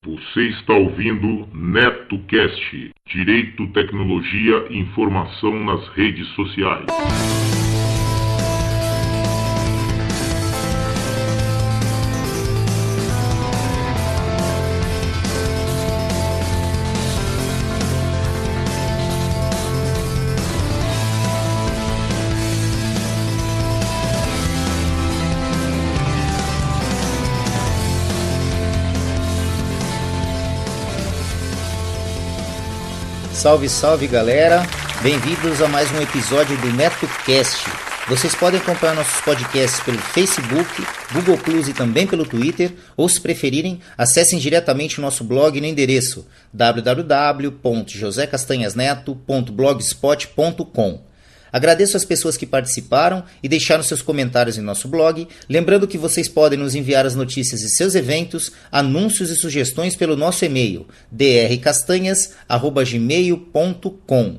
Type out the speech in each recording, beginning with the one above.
Você está ouvindo NetoCast, Direito, Tecnologia e Informação nas redes sociais. Salve, salve galera, bem-vindos a mais um episódio do NetoCast. Vocês podem acompanhar nossos podcasts pelo Facebook, Google Plus e também pelo Twitter, ou se preferirem, acessem diretamente o nosso blog no endereço www.josecastanhasneto.blogspot.com. Agradeço às pessoas que participaram e deixaram seus comentários em nosso blog, lembrando que vocês podem nos enviar as notícias de seus eventos, anúncios e sugestões pelo nosso e-mail drcastanhas@gmail.com.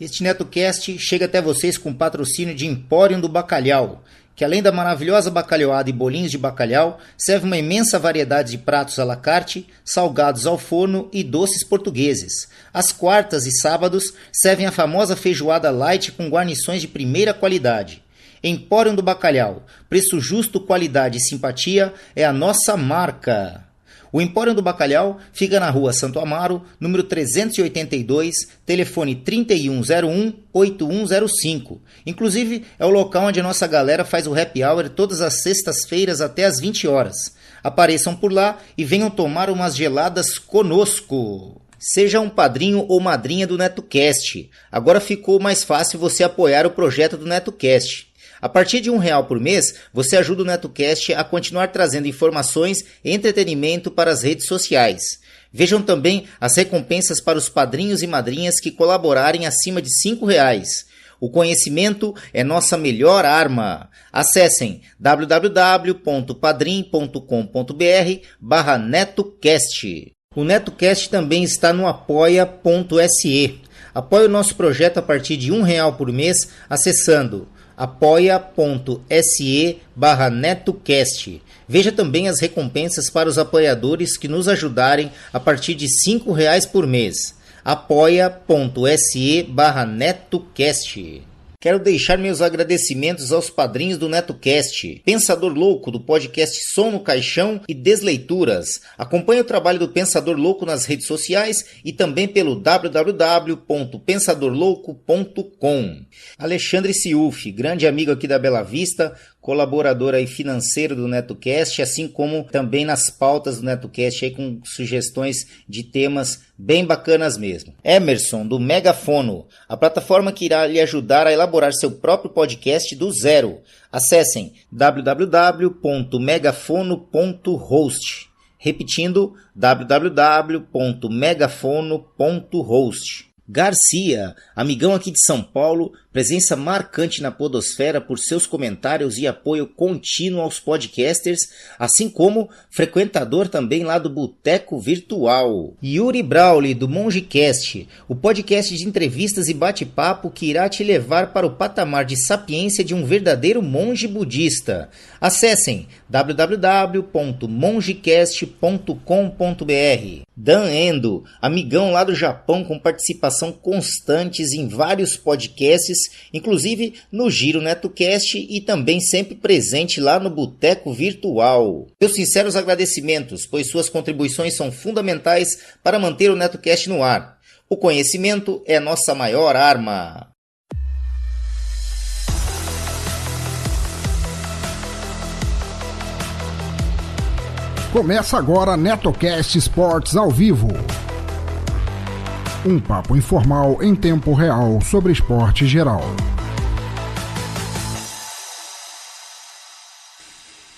Este NetoCast chega até vocês com patrocínio de Empório do Bacalhau, que além da maravilhosa bacalhoada e bolinhos de bacalhau, serve uma imensa variedade de pratos à la carte, salgados ao forno e doces portugueses. Às quartas e sábados, servem a famosa feijoada light com guarnições de primeira qualidade. Empório do Bacalhau, preço justo, qualidade e simpatia é a nossa marca. O Empório do Bacalhau fica na rua Santo Amaro, número 382, telefone 3101-8105. Inclusive, é o local onde a nossa galera faz o happy hour todas as sextas-feiras até às 20 horas. Apareçam por lá e venham tomar umas geladas conosco. Seja um padrinho ou madrinha do NetoCast. Agora ficou mais fácil você apoiar o projeto do NetoCast. A partir de R$1 por mês, você ajuda o NetoCast a continuar trazendo informações e entretenimento para as redes sociais. Vejam também as recompensas para os padrinhos e madrinhas que colaborarem acima de R$5. O conhecimento é nossa melhor arma. Acessem www.padrim.com.br/NetoCast. O NetoCast também está no apoia.se. Apoie o nosso projeto a partir de R$1 por mês acessando apoia.se/NetoCast. Veja também as recompensas para os apoiadores que nos ajudarem a partir de R$5 por mês. apoia.se/NetoCast. Quero deixar meus agradecimentos aos padrinhos do NetoCast, Pensador Louco, do podcast Som no Caixão e Desleituras. Acompanhe o trabalho do Pensador Louco nas redes sociais e também pelo www.pensadorlouco.com. Alexandre Ciufi, grande amigo aqui da Bela Vista, colaborador aí financeiro do NetoCast, assim como também nas pautas do NetoCast aí com sugestões de temas bem bacanas mesmo. Emerson, do Megafono, a plataforma que irá lhe ajudar a elaborar seu próprio podcast do zero. Acessem www.megafono.host. Repetindo, www.megafono.host. Garcia, amigão aqui de São Paulo, presença marcante na podosfera por seus comentários e apoio contínuo aos podcasters, assim como frequentador também lá do Boteco Virtual. Yuri Brauli, do MongeCast, o podcast de entrevistas e bate-papo que irá te levar para o patamar de sapiência de um verdadeiro monge budista. Acessem www.mongecast.com.br. Dan Endo, amigão lá do Japão com participação constantes em vários podcasts, inclusive no Giro NetoCast e também sempre presente lá no Boteco Virtual. Meus sinceros agradecimentos, pois suas contribuições são fundamentais para manter o NetoCast no ar. O conhecimento é nossa maior arma. Começa agora NetoCast Esportes ao vivo. Um papo informal em tempo real sobre esporte geral.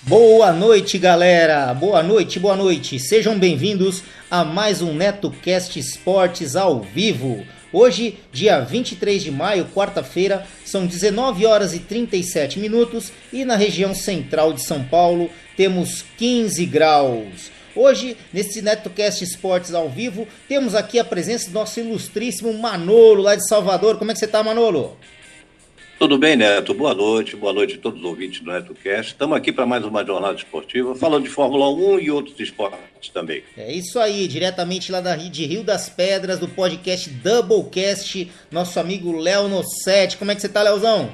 Boa noite, galera! Boa noite, boa noite! Sejam bem-vindos a mais um NetoCast Esportes ao vivo. Hoje, dia 23 de maio, quarta-feira, são 19 horas e 37 minutos e na região central de São Paulo temos 15 graus. Hoje, nesse NetoCast Esportes ao vivo, temos aqui a presença do nosso ilustríssimo Manolo, lá de Salvador. Como é que você tá, Manolo? Tudo bem, Neto? Boa noite a todos os ouvintes do NetoCast. Estamos aqui para mais uma jornada esportiva, falando de Fórmula 1 e outros esportes também. É isso aí, diretamente lá de Rio das Pedras, do podcast Doublecast, nosso amigo Léo Nossetti. Como é que você tá, Léozão?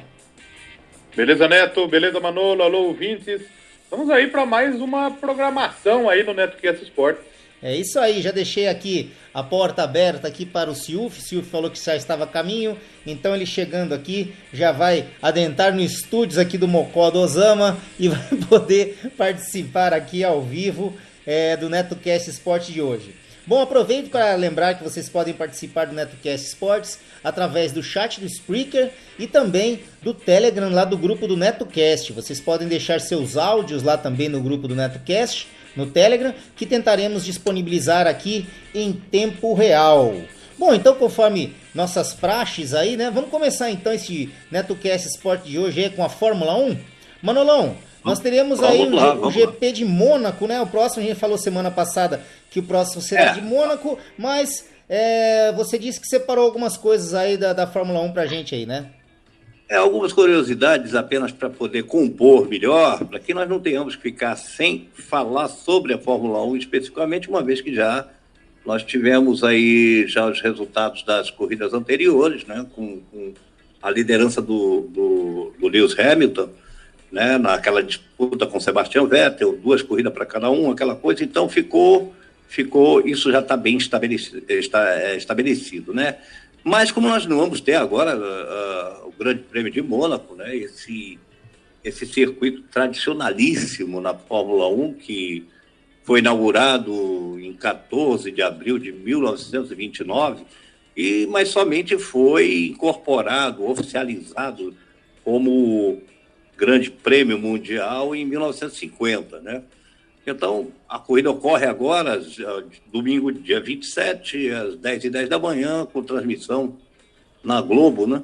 Beleza, Neto? Beleza, Manolo? Alô, ouvintes? Estamos aí para mais uma programação aí no NetoCast Esportes. É isso aí, já deixei aqui a porta aberta aqui para o Ciuf. O Ciuf falou que já estava a caminho, então ele chegando aqui já vai adentrar no estúdios aqui do Mocó do Osama e vai poder participar aqui ao vivo do NetoCast Esporte de hoje. Bom, aproveito para lembrar que vocês podem participar do NetoCast Esportes através do chat do Spreaker e também do Telegram lá do grupo do NetoCast. Vocês podem deixar seus áudios lá também no grupo do NetoCast, no Telegram, que tentaremos disponibilizar aqui em tempo real. Bom, então conforme nossas praxes aí, né, vamos começar então esse NetoCast Sport de hoje aí com a Fórmula 1. Manolão, nós teremos aí o GP de Mônaco, né, o próximo, a gente falou semana passada que o próximo será de Mônaco, mas você disse que separou algumas coisas aí da Fórmula 1 pra gente aí, né? Algumas curiosidades apenas para poder compor melhor, para que nós não tenhamos que ficar sem falar sobre a Fórmula 1 especificamente, uma vez que nós tivemos aí já os resultados das corridas anteriores, né, com a liderança do Lewis Hamilton, né, naquela disputa com Sebastian Vettel, 2 corridas para cada um, aquela coisa, então ficou isso já está bem estabelecido, né? Mas como nós não vamos ter agora o Grande Prêmio de Mônaco, né, esse circuito tradicionalíssimo na Fórmula 1, que foi inaugurado em 14 de abril de 1929, mas somente foi incorporado, oficializado como Grande Prêmio Mundial em 1950, né? Então, a corrida ocorre agora, domingo, dia 27, às 10h10 da manhã, com transmissão na Globo, né?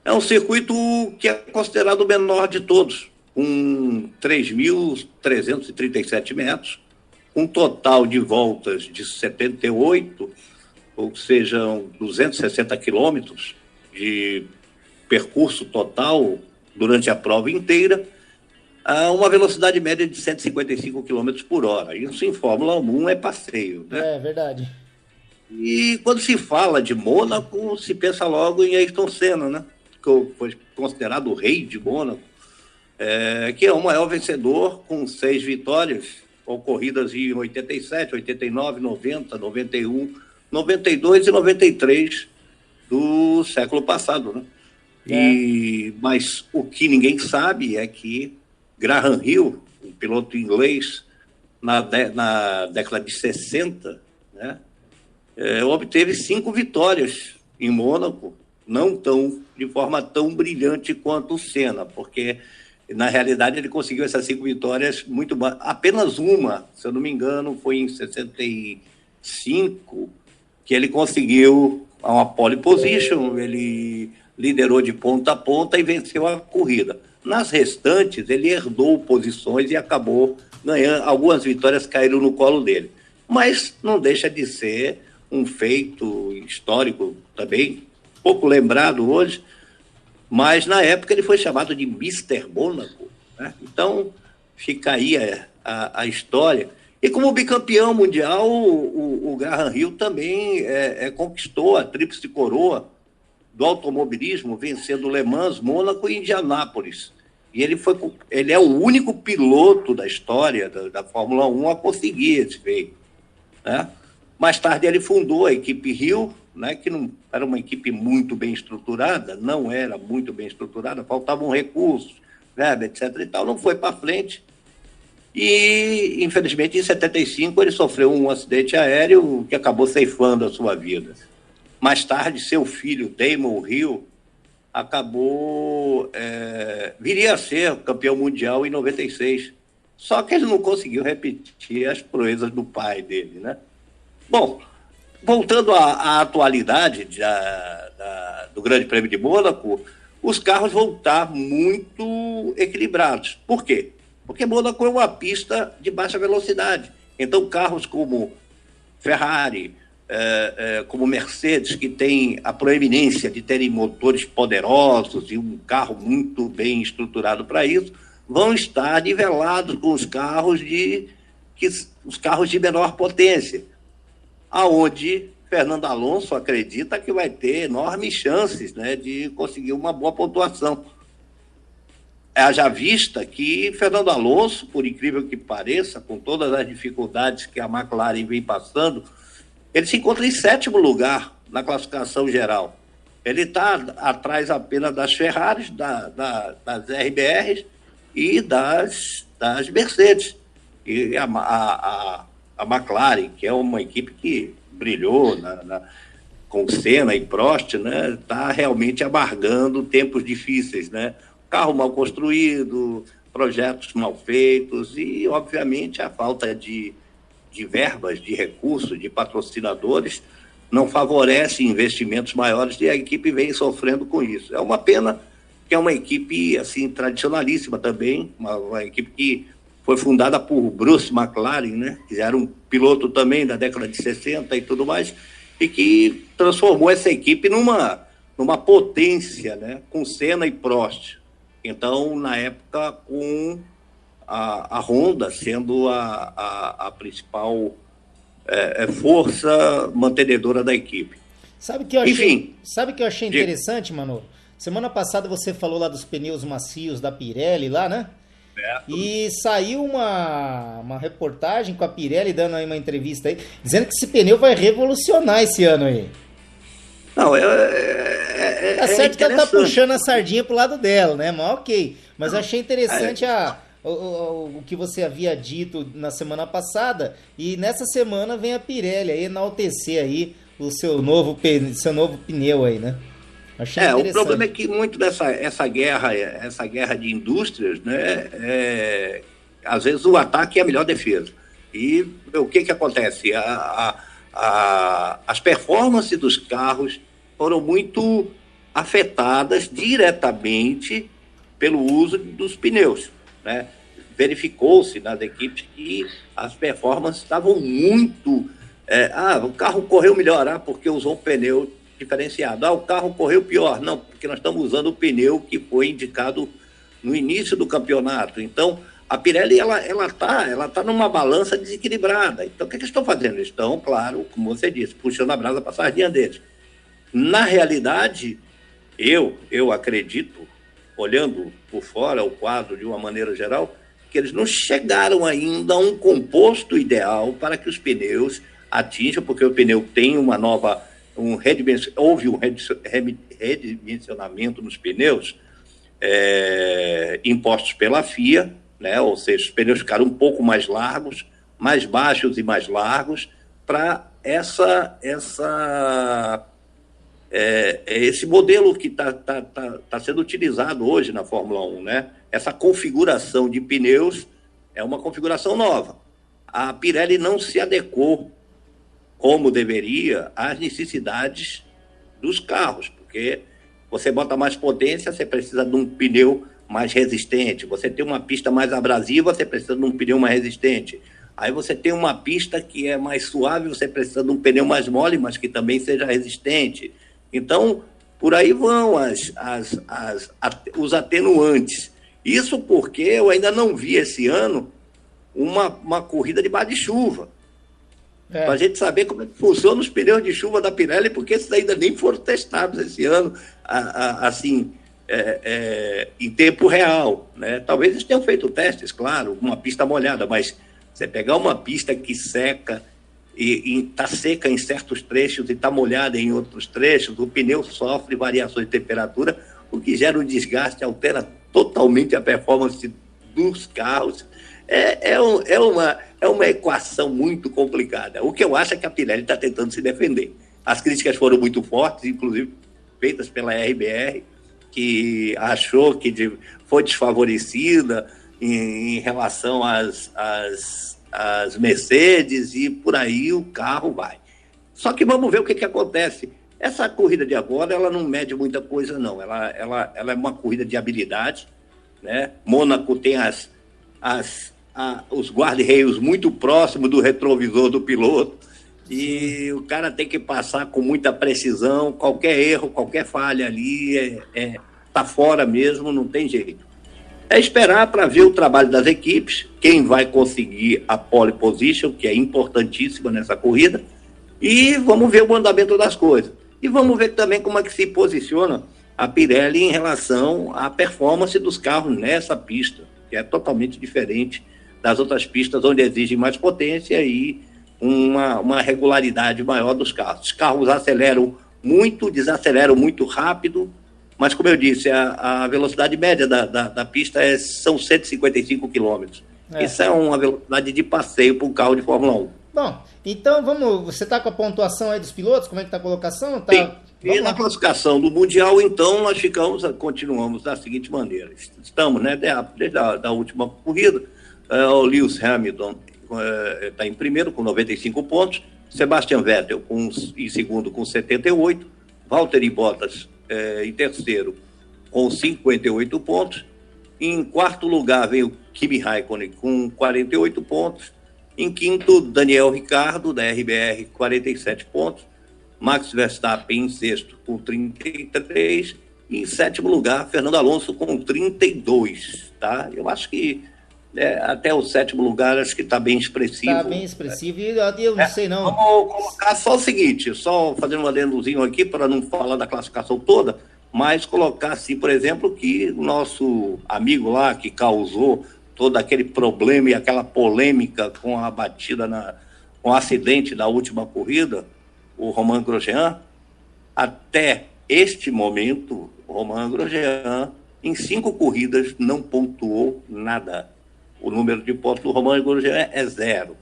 É um circuito que é considerado o menor de todos, com 3.337 metros, um total de voltas de 78, ou seja, 260 quilômetros de percurso total durante a prova inteira, a uma velocidade média de 155 km por hora. Isso em Fórmula 1 é passeio, né? É verdade. E quando se fala de Mônaco, se pensa logo em Ayrton Senna, né? Que foi considerado o rei de Mônaco, que é o maior vencedor, com 6 vitórias ocorridas em 87, 89, 90, 91, 92 e 93 do século passado, né? Mas o que ninguém sabe é que Graham Hill, um piloto inglês, na década de 60, né, obteve 5 vitórias em Mônaco, não de forma tão brilhante quanto o Senna, porque, na realidade, ele conseguiu essas 5 vitórias muito mais. Apenas uma, se eu não me engano, foi em 65, que ele conseguiu uma pole position, ele liderou de ponta a ponta e venceu a corrida. Nas restantes, ele herdou posições e acabou ganhando. Algumas vitórias caíram no colo dele. Mas não deixa de ser um feito histórico também, pouco lembrado hoje, mas na época ele foi chamado de Mr. Mônaco, né? Então, fica aí a história. E como bicampeão mundial, o Graham Hill também conquistou a tríplice coroa do automobilismo, vencendo Le Mans, Mônaco e Indianápolis. E ele é o único piloto da história da Fórmula 1 a conseguir esse feito, né? Mais tarde ele fundou a equipe Hill, né, que não era uma equipe muito bem estruturada, faltavam recursos, verba, etc. e tal, não foi para frente. E, infelizmente, em 75 ele sofreu um acidente aéreo que acabou ceifando a sua vida. Mais tarde, seu filho, Damon Hill, viria a ser campeão mundial em 96. Só que ele não conseguiu repetir as proezas do pai dele, né? Bom, voltando à atualidade do Grande Prêmio de Mônaco, os carros vão estar muito equilibrados. Por quê? Porque Mônaco é uma pista de baixa velocidade. Então, carros como Ferrari, como Mercedes, que tem a proeminência de terem motores poderosos e um carro muito bem estruturado para isso, vão estar nivelados com os carros de menor potência, aonde Fernando Alonso acredita que vai ter enormes chances, né, de conseguir uma boa pontuação. Haja vista que Fernando Alonso, por incrível que pareça, com todas as dificuldades que a McLaren vem passando, ele se encontra em 7º lugar na classificação geral. Ele está atrás apenas das Ferraris, das RBRs e das Mercedes. E a McLaren, que é uma equipe que brilhou com Senna e Prost, né, está realmente amargando tempos difíceis, né? Carro mal construído, projetos mal feitos e, obviamente, a falta de verbas, de recursos, de patrocinadores não favorece investimentos maiores e a equipe vem sofrendo com isso. É uma pena que é uma equipe assim, tradicionalíssima também, uma equipe que foi fundada por Bruce McLaren, né, que era um piloto também da década de 60 e tudo mais, e que transformou essa equipe numa potência, né, com Senna e Prost. Então, na época, com a Honda sendo a principal força mantenedora da equipe. Sabe que eu achei interessante, Manolo? Semana passada você falou lá dos pneus macios da Pirelli lá, né? E saiu uma reportagem com a Pirelli dando aí uma entrevista aí, dizendo que esse pneu vai revolucionar esse ano aí. Não, tá certo que ela tá puxando a sardinha pro lado dela, né? Mas ok. Mas achei interessante o que você havia dito na semana passada. E nessa semana vem a Pirelli aí enaltecer aí o seu novo pneu aí, né? Achei interessante. O problema é que muito essa guerra de indústrias, né? Às vezes o ataque é a melhor defesa. E o que acontece? As performances dos carros foram muito afetadas diretamente pelo uso dos pneus, né? Verificou-se nas equipes que as performances estavam muito... o carro correu melhor, porque usou um pneu diferenciado. O carro correu pior. Não, porque nós estamos usando o pneu que foi indicado no início do campeonato. Então, a Pirelli ela tá numa balança desequilibrada. Então, o que eles estão fazendo? Eles estão, claro, como você disse, puxando a brasa para a sardinha deles. Na realidade, eu acredito, olhando por fora o quadro de uma maneira geral, que eles não chegaram ainda a um composto ideal para que os pneus atinjam, porque o pneu tem houve um redimensionamento nos pneus impostos pela FIA, né? Ou seja, os pneus ficaram um pouco mais largos, mais baixos e mais largos, para esse modelo que está sendo utilizado hoje na Fórmula 1, né? Essa configuração de pneus é uma configuração nova. A Pirelli não se adequou como deveria às necessidades dos carros, porque você bota mais potência, você precisa de um pneu mais resistente. Você tem uma pista mais abrasiva, você precisa de um pneu mais resistente. Aí você tem uma pista que é mais suave, você precisa de um pneu mais mole, mas que também seja resistente. Então, por aí vão os atenuantes. Isso porque eu ainda não vi esse ano uma corrida debaixo de chuva. Para a gente saber como é que funcionam os pneus de chuva da Pirelli, porque esses ainda nem foram testados esse ano, em tempo real, né? Talvez eles tenham feito testes, claro, uma pista molhada, mas você pegar uma pista que seca e está seca em certos trechos e está molhada em outros trechos, o pneu sofre variações de temperatura, o que gera um desgaste, altera totalmente a performance dos carros. É uma equação muito complicada. O que eu acho é que a Pirelli está tentando se defender. As críticas foram muito fortes, inclusive feitas pela RBR, que achou que foi desfavorecida em relação às Mercedes, e por aí o carro vai. Só que vamos ver o que acontece. Essa corrida de agora, ela não mede muita coisa, não. Ela é uma corrida de habilidade, né? Mônaco tem os guarda-reios muito próximos do retrovisor do piloto, E o cara tem que passar com muita precisão, qualquer erro, qualquer falha ali tá fora mesmo, não tem jeito. É esperar para ver o trabalho das equipes, quem vai conseguir a pole position, que é importantíssima nessa corrida, e vamos ver o andamento das coisas. E vamos ver também como é que se posiciona a Pirelli em relação à performance dos carros nessa pista, que é totalmente diferente das outras pistas onde exige mais potência e uma regularidade maior dos carros. Os carros aceleram muito, desaceleram muito rápido, mas, como eu disse, a velocidade média da pista são 155 km. Isso é uma velocidade de passeio para um carro de Fórmula 1. Bom, então vamos. Você está com a pontuação aí dos pilotos? Como é que está a colocação? Tá... Sim. E na classificação do Mundial, então, nós continuamos da seguinte maneira. Estamos, né, desde a última corrida, o Lewis Hamilton está em primeiro com 95 pontos, Sebastian Vettel em segundo com 78, Valtteri Bottas em terceiro com 58 pontos, em quarto lugar vem o Kimi Raikkonen com 48 pontos, em quinto Daniel Ricciardo da RBR 47 pontos, Max Verstappen em sexto com 33 e em sétimo lugar Fernando Alonso com 32, tá? Eu acho que até o sétimo lugar acho que está bem expressivo. Está bem expressivo e eu não sei não. Vamos colocar só o seguinte, só fazendo um adendozinho aqui para não falar da classificação toda, mas colocar assim, por exemplo, que o nosso amigo lá que causou todo aquele problema e aquela polêmica com a batida com o acidente da última corrida, o Romain Grosjean, até este momento, o Romain Grosjean, em 5 corridas, não pontuou nada. O número de pontos do Romain Grosjean é 0.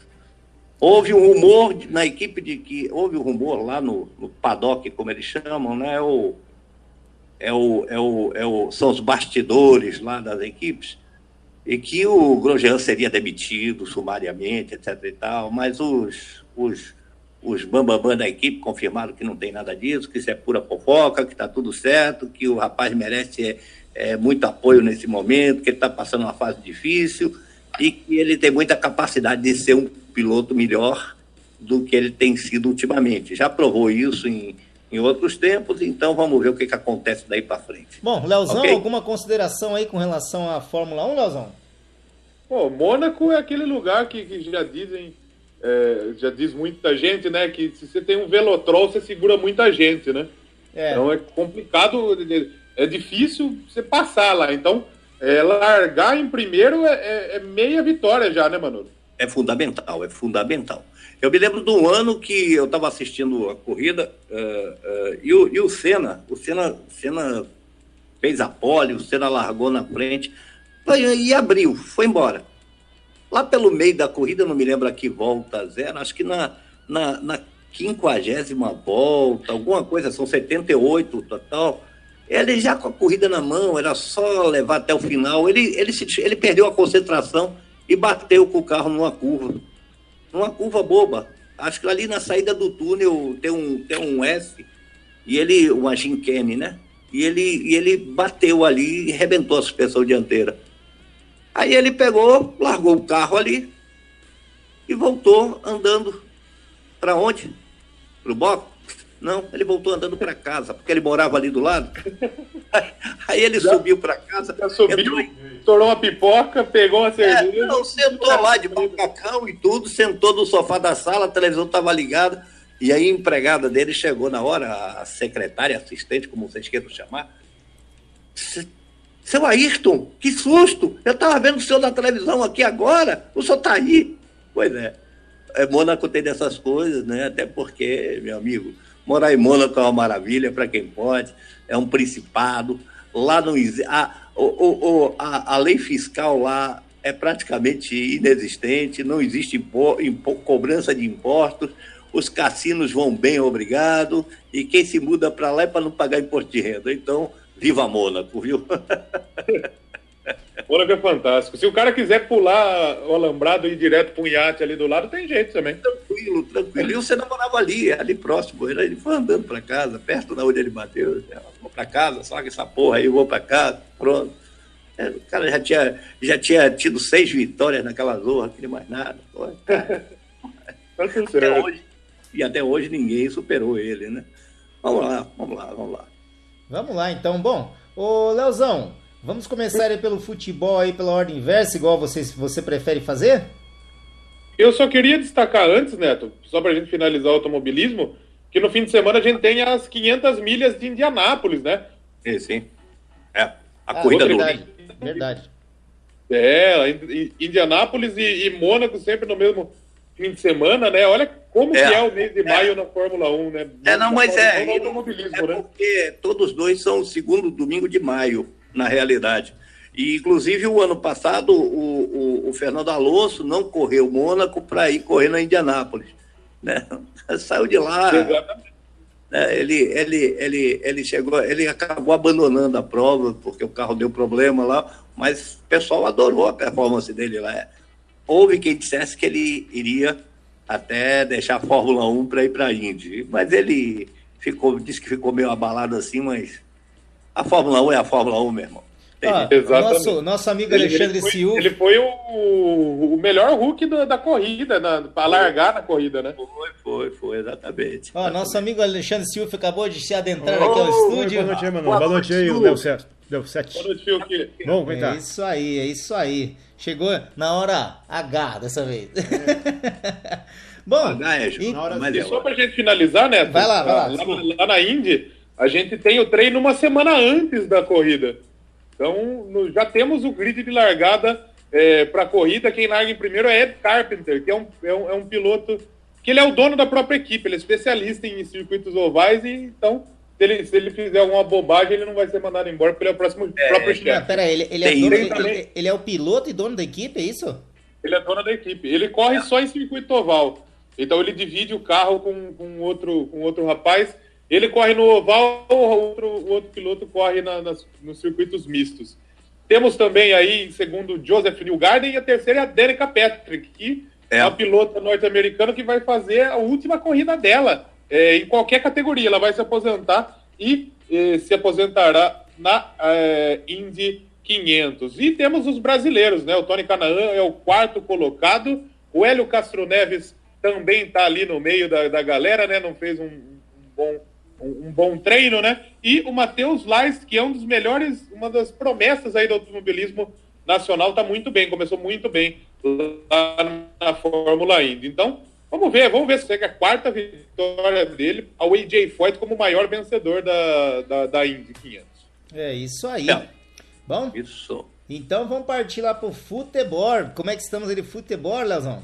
Houve um rumor na equipe houve um rumor lá no paddock, como eles chamam, né? São os bastidores lá das equipes, e que o Grosjean seria demitido sumariamente, etc. e tal, mas os bambambam da equipe confirmaram que não tem nada disso, que isso é pura fofoca, que está tudo certo, que o rapaz merece muito apoio nesse momento, que ele está passando uma fase difícil e que ele tem muita capacidade de ser um piloto melhor do que ele tem sido ultimamente. Já provou isso em outros tempos, então vamos ver o que acontece daí para frente. Bom, Leozão, okay? Alguma consideração aí com relação à Fórmula 1, Leozão? Pô, Mônaco é aquele lugar que já dizem, já diz muita gente, né, que se você tem um velotrol, você segura muita gente, né? Então é complicado, é difícil você passar lá, então largar em primeiro é meia vitória já, né, Manolo? É fundamental, é fundamental. Eu me lembro de um ano que eu estava assistindo a corrida e o Senna fez a pole, o Senna largou na frente e abriu, foi embora. Lá pelo meio da corrida, não me lembro a que volta zero, acho que na 50ª volta, alguma coisa, são 78 total. Ele já com a corrida na mão, era só levar até o final. Ele perdeu a concentração e bateu com o carro numa curva boba. Acho que ali na saída do túnel tem um S, e uma chicane, né? E ele bateu ali e arrebentou a suspensão dianteira. Aí ele pegou, largou o carro ali e voltou andando. Para onde? Pro box? Não, ele voltou andando para casa, porque ele morava ali do lado. Aí ele subiu para casa. Estourou uma pipoca, pegou uma cerveja. Sentou lá de macacão e tudo, sentou no sofá da sala, a televisão estava ligada, e aí a empregada dele chegou na hora, a secretária, assistente, como vocês queiram chamar. Seu Ayrton, que susto! Eu estava vendo o senhor na televisão aqui agora, o senhor está aí. Pois é. Mônaco tem dessas coisas, né? Até porque, meu amigo, morar em Mônaco é uma maravilha para quem pode, é um principado. Lá não existe. A lei fiscal lá é praticamente inexistente, não existe cobrança de impostos, os cassinos vão bem, obrigado, e quem se muda para lá é para não pagar imposto de renda. Então, viva Mônaco, viu? Mônaco é fantástico. Se o cara quiser pular o alambrado e ir direto para um iate ali do lado, tem jeito também. Tranquilo. E você não morava ali próximo. Ele foi andando para casa, perto da onde ele bateu. Vou para casa, só que essa porra aí, vou para casa, pronto. O cara já tinha tido 6 vitórias naquela zorra, não queria mais nada. Pô, cara. Até hoje. e até hoje ninguém superou ele, né? Vamos lá. Vamos lá, então. Bom, ô Leozão, vamos começar aí pelo futebol aí, pela ordem inversa, igual você prefere fazer? Eu só queria destacar antes, Neto, só pra gente finalizar o automobilismo, que no fim de semana a gente tem as 500 milhas de Indianápolis, né? Sim. A corrida Verdade. Indianápolis e Mônaco sempre no mesmo fim de semana, né? Olha como que é o mês de maio na Fórmula 1, né? Porque todos dois são o segundo domingo de maio, na realidade. E, inclusive, o ano passado, o Fernando Alonso não correu Mônaco para ir correr na Indianápolis, né? Saiu de lá. Exatamente. Ele chegou, ele acabou abandonando a prova porque o carro deu problema lá, mas o pessoal adorou a performance dele lá. Houve quem dissesse que ele iria até deixar a Fórmula 1 para ir para a Indy, mas ele disse que ficou meio abalado assim, mas a Fórmula 1 é a Fórmula 1, meu irmão. Nosso amigo Alexandre Silva. Ele foi o melhor Hulk da corrida, para largar na corrida, né? Foi, exatamente. Nosso amigo Alexandre Silva acabou de se adentrar aqui ao estúdio. Boa noite, mano. Boa noite aí, deu certo. Deu 7. Boa noite, Fiuk. Bom, vem cá. É isso aí. Chegou na hora H dessa vez. Bom, e só pra gente finalizar, Neto, vai lá. Lá na Indy, a gente tem o treino uma semana antes da corrida. Então, já temos o grid de largada para a corrida. Quem larga em primeiro é Ed Carpenter, que é um piloto que ele é o dono da própria equipe, ele é especialista em circuitos ovais, e então, se ele fizer alguma bobagem, ele não vai ser mandado embora, porque ele é o próprio chefe. Peraí, ele é o piloto e dono da equipe, é isso? Ele é dono da equipe. Ele corre só em circuito oval. Então, ele divide o carro com outro rapaz. Ele corre no oval, o outro piloto corre nos circuitos mistos. Temos também aí, em segundo, Joseph Newgarden, e a terceira é a Danica Patrick, que é a pilota norte-americana que vai fazer a última corrida dela, em qualquer categoria. Ela vai se aposentar e se aposentará na Indy 500. E temos os brasileiros, né? O Tony Canaan é o quarto colocado, o Hélio Castro Neves também está ali no meio da galera, né? Não fez um bom treino, né? E o Matheus Lais, que é um dos melhores, uma das promessas aí do automobilismo nacional, tá muito bem, começou muito bem lá na Fórmula Indy. Então, vamos ver se chega a quarta vitória dele, ao AJ Foyt como o maior vencedor da Indy 500. É isso aí. Bom, isso. Então vamos partir lá pro futebol. Como é que estamos aí de futebol, Leozão?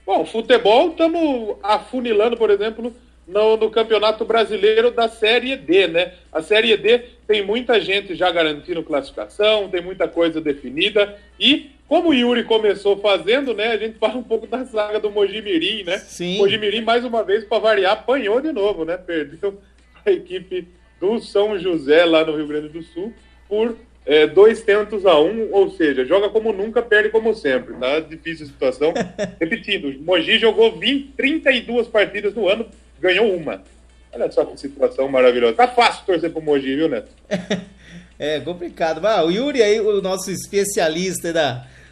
Bom, futebol, estamos afunilando, por exemplo, no Campeonato Brasileiro da Série D, né? A Série D tem muita gente já garantindo classificação, tem muita coisa definida, e como o Yuri começou fazendo, né, a gente fala um pouco da saga do Mojimirim, né? Sim. Mojimirim, mais uma vez, para variar, apanhou de novo, né? Perdeu a equipe do São José, lá no Rio Grande do Sul, por 2-1, ou seja, joga como nunca, perde como sempre, tá? Difícil a situação. Repetindo, o Mogi jogou 32 partidas no ano, ganhou uma. Olha só que situação maravilhosa. Tá fácil torcer pro Mogi, viu, Neto? É complicado. O Yuri aí, o nosso especialista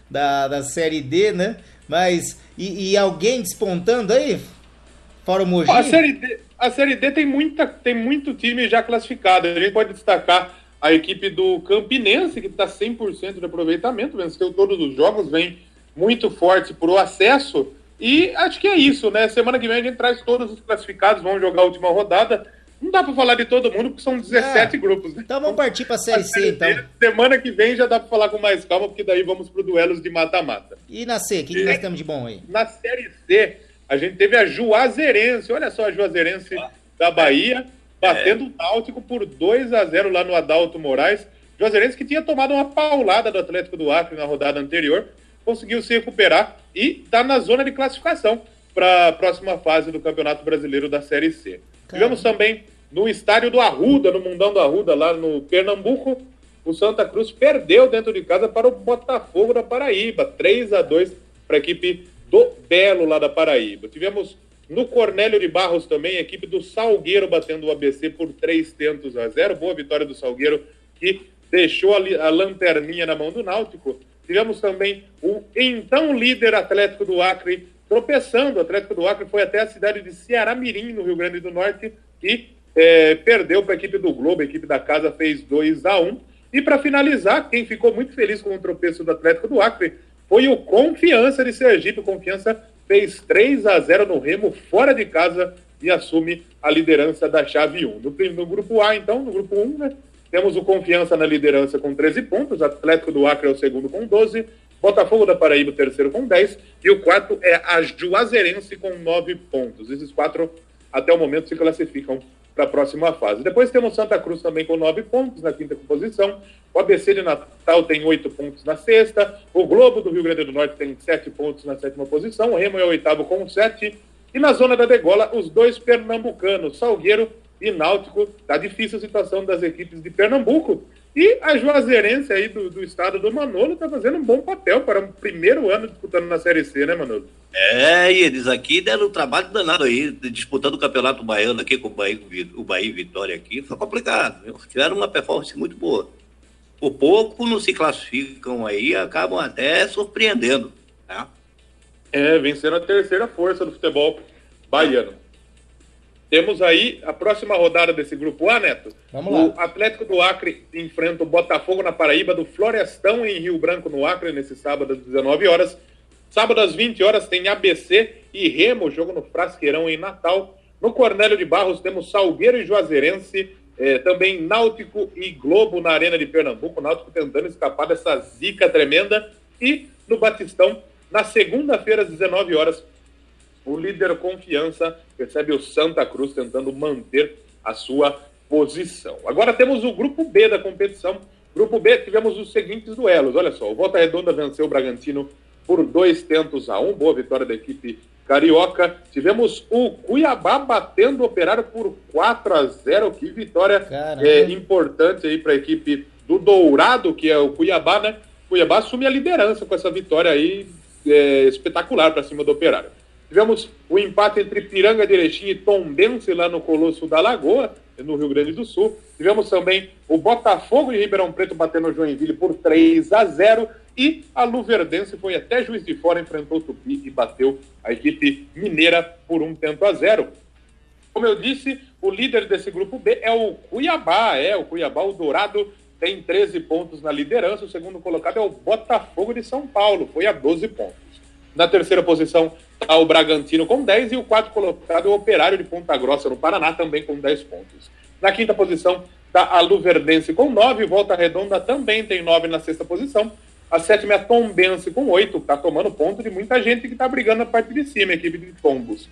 da Série D, né? Mas, e alguém despontando aí? Fora o Mogi? A Série D tem muito time já classificado. A gente pode destacar a equipe do Campinense, que está 100% de aproveitamento, venceu todos os jogos, vem muito forte por o acesso. E acho que é isso, né? Semana que vem a gente traz todos os classificados, vão jogar a última rodada. Não dá para falar de todo mundo, porque são 17 grupos, né? Então vamos partir para a Série C, então. Semana que vem já dá para falar com mais calma, porque daí vamos para duelos de mata-mata. E na C, o que nós temos de bom aí? Na Série C, a gente teve a Juazeirense, olha só a Juazeirense da Bahia, batendo o Náutico por 2-0 lá no Adalto Moraes. Juazeirense, que tinha tomado uma paulada do Atlético do Acre na rodada anterior, conseguiu se recuperar e está na zona de classificação para a próxima fase do Campeonato Brasileiro da Série C. Tivemos também no estádio do Arruda, no Mundão do Arruda, lá no Pernambuco, o Santa Cruz perdeu dentro de casa para o Botafogo da Paraíba, 3-2 para a equipe do Belo lá da Paraíba. Tivemos no Cornélio de Barros também, a equipe do Salgueiro batendo o ABC por 3-0. Boa vitória do Salgueiro, que deixou a lanterninha na mão do Náutico. Tivemos também o então líder Atlético do Acre tropeçando. O Atlético do Acre foi até a cidade de Ceará-Mirim, no Rio Grande do Norte, e perdeu para a equipe do Globo. A equipe da casa fez 2-1. E para finalizar, quem ficou muito feliz com o tropeço do Atlético do Acre foi o Confiança de Sergipe. O Confiança fez 3-0 no Remo, fora de casa, e assume a liderança da chave 1. No grupo A, então, no grupo 1, né, temos o Confiança na liderança com 13 pontos, Atlético do Acre é o segundo com 12, Botafogo da Paraíba o terceiro com 10, e o quarto é a Juazeirense com 9 pontos. Esses 4, até o momento, se classificam para a próxima fase. Depois temos Santa Cruz também com 9 pontos na quinta posição, o ABC de Natal tem 8 pontos na sexta, o Globo do Rio Grande do Norte tem 7 pontos na sétima posição, o Remo é o oitavo com 7, e na zona da degola, os dois pernambucanos, Salgueiro e Náutico. Tá difícil a situação das equipes de Pernambuco. E a Juazeirense aí do estado do Manolo tá fazendo um bom papel para o primeiro ano disputando na Série C, né, Manolo? E eles aqui deram um trabalho danado aí, disputando o Campeonato Baiano aqui com o Bahia e Vitória aqui. Foi complicado, viu? Tiveram uma performance muito boa. Por pouco não se classificam aí, acabam até surpreendendo, tá? Vencendo a terceira força do futebol baiano. Temos aí a próxima rodada desse grupo A, Neto. Vamos lá. O Atlético do Acre enfrenta o Botafogo na Paraíba, do Florestão em Rio Branco, no Acre, nesse sábado às 19 horas. Sábado às 20 horas tem ABC e Remo, jogo no Frasqueirão em Natal. No Cornélio de Barros temos Salgueiro e Juazeirense, também Náutico e Globo na Arena de Pernambuco. Náutico tentando escapar dessa zica tremenda. E no Batistão, na segunda-feira, às 19 horas, o líder Confiança recebe o Santa Cruz tentando manter a sua posição. Agora temos o grupo B da competição. Grupo B, tivemos os seguintes duelos. Olha só, o Volta Redonda venceu o Bragantino por 2-1. Boa vitória da equipe carioca. Tivemos o Cuiabá batendo o Operário por 4-0. Que vitória importante aí para a equipe do Dourado, que é o Cuiabá, né? Cuiabá assume a liderança com essa vitória aí espetacular para cima do Operário. Tivemos o empate entre Piranga de Erechim e Tombense lá no Colosso da Lagoa, no Rio Grande do Sul. Tivemos também o Botafogo de Ribeirão Preto batendo o Joinville por 3-0. E a Luverdense foi até Juiz de Fora, enfrentou o Tupi e bateu a equipe mineira por 1-0. Como eu disse, o líder desse grupo B é o Cuiabá. O Cuiabá, o Dourado, tem 13 pontos na liderança. O segundo colocado é o Botafogo de São Paulo, foi a 12 pontos. Na terceira posição está o Bragantino com 10 e o quarto colocado é o Operário de Ponta Grossa, no Paraná, também com 10 pontos. Na quinta posição está a Luverdense com 9, Volta Redonda também tem 9 na sexta posição. A sétima é a Tombense com 8, está tomando ponto de muita gente que está brigando na parte de cima, a equipe de tombos.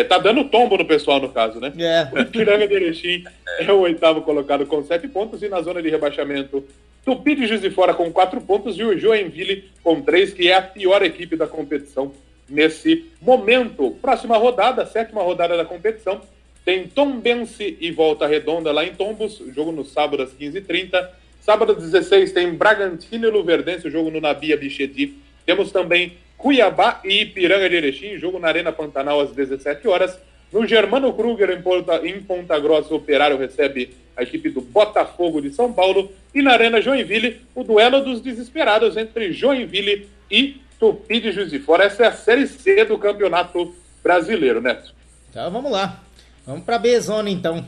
Tá dando tombo no pessoal, no caso, né? O Piranga de Erechim é o oitavo colocado com 7 pontos e na zona de rebaixamento Tupi de Juiz de Fora com 4 pontos e o Joinville com 3, que é a pior equipe da competição nesse momento. Próxima rodada, sétima rodada da competição, tem Tombense e Volta Redonda lá em Tombos, jogo no sábado às 15h30. Sábado às 16 tem Bragantino e Luverdense, o jogo no Nabia Bichedi. Temos também Cuiabá e Ipiranga de Erechim, jogo na Arena Pantanal às 17 horas. No Germano Kruger, em Ponta Grossa, o Operário recebe a equipe do Botafogo de São Paulo. E na Arena Joinville, o duelo dos desesperados entre Joinville e Tupi de Juiz de Fora. Essa é a Série C do Campeonato Brasileiro, Neto. Então vamos lá. Vamos pra B-Zona, então.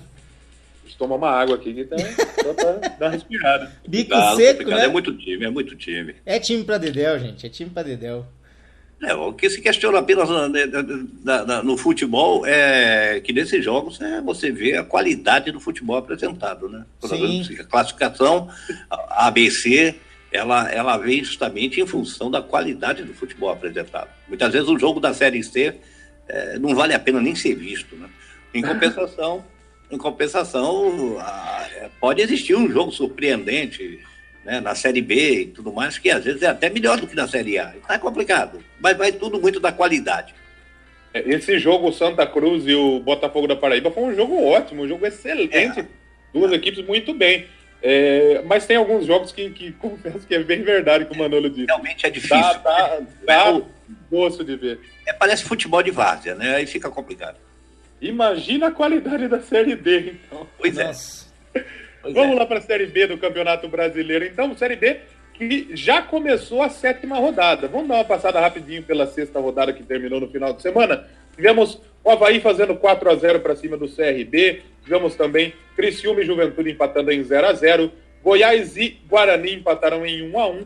Deixa eu tomar uma água aqui, então, só pra dar uma respirada. Bico seco, né? É muito time. É time pra Dedéu, gente. É time pra Dedéu. O que se questiona apenas no futebol é que nesses jogos você vê a qualidade do futebol apresentado, né? Por exemplo, a classificação, a ABC, ela vem justamente em função da qualidade do futebol apresentado. Muitas vezes o jogo da Série C não vale a pena nem ser visto, né? Em compensação, pode existir um jogo surpreendente, né, na Série B e tudo mais, que às vezes é até melhor do que na Série A. Está complicado, mas vai tudo muito da qualidade. Esse jogo, o Santa Cruz e o Botafogo da Paraíba, foi um jogo ótimo, um jogo excelente. Duas equipes muito bem. Mas tem alguns jogos que confesso que é bem verdade, como o Manolo disse. Realmente é difícil. Dá gosto de ver. Parece futebol de várzea, né? Aí fica complicado. Imagina a qualidade da Série D, então. Pois Nossa. Vamos lá para a Série B do Campeonato Brasileiro. Então, Série B que já começou a 7ª rodada. Vamos dar uma passada rapidinho pela 6ª rodada que terminou no final de semana. Tivemos o Avaí fazendo 4-0 para cima do CRB. Tivemos também Criciúma e Juventude empatando em 0-0. Goiás e Guarani empataram em 1-1.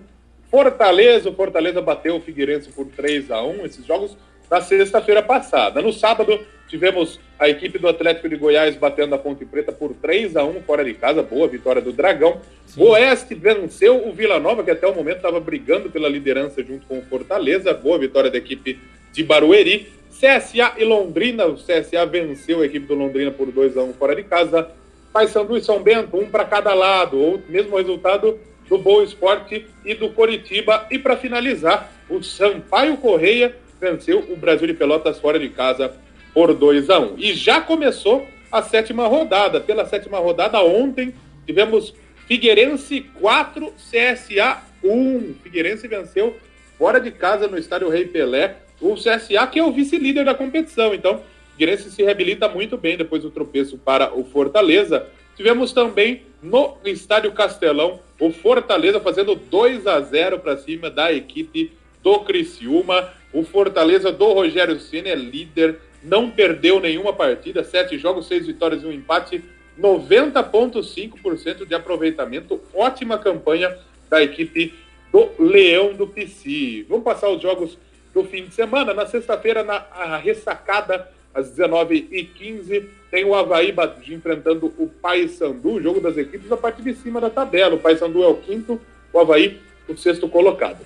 O Fortaleza bateu o Figueirense por 3-1. Esses jogos na sexta-feira passada. No sábado, tivemos a equipe do Atlético de Goiás batendo a Ponte Preta por 3-1 fora de casa. Boa vitória do Dragão. Sim. O Oeste venceu o Vila Nova, que até o momento estava brigando pela liderança junto com o Fortaleza. Boa vitória da equipe de Barueri. CSA e Londrina. O CSA venceu a equipe do Londrina por 2-1 fora de casa. Paysandu e São Bento, um para cada lado. Ou mesmo resultado do Boa Esporte e do Coritiba. E para finalizar, o Sampaio Correia venceu o Brasil de Pelotas fora de casa por 2-1. E já começou a 7ª rodada. Pela 7ª rodada, ontem, tivemos Figueirense 4, CSA 1. Figueirense venceu fora de casa no estádio Rei Pelé o CSA, que é o vice-líder da competição. Então, Figueirense se reabilita muito bem depois do tropeço para o Fortaleza. Tivemos também no estádio Castelão o Fortaleza fazendo 2-0 para cima da equipe do Criciúma. O Fortaleza do Rogério Ceni é líder, não perdeu nenhuma partida, 7 jogos, 6 vitórias e 1 empate, 90,5% de aproveitamento, ótima campanha da equipe do Leão do Pici. Vamos passar os jogos do fim de semana. Na sexta-feira, na ressacada, às 19h15, tem o Avaí enfrentando o Paysandu, o jogo das equipes na parte de cima da tabela. O Paysandu é o 5º, o Avaí o 6º colocado.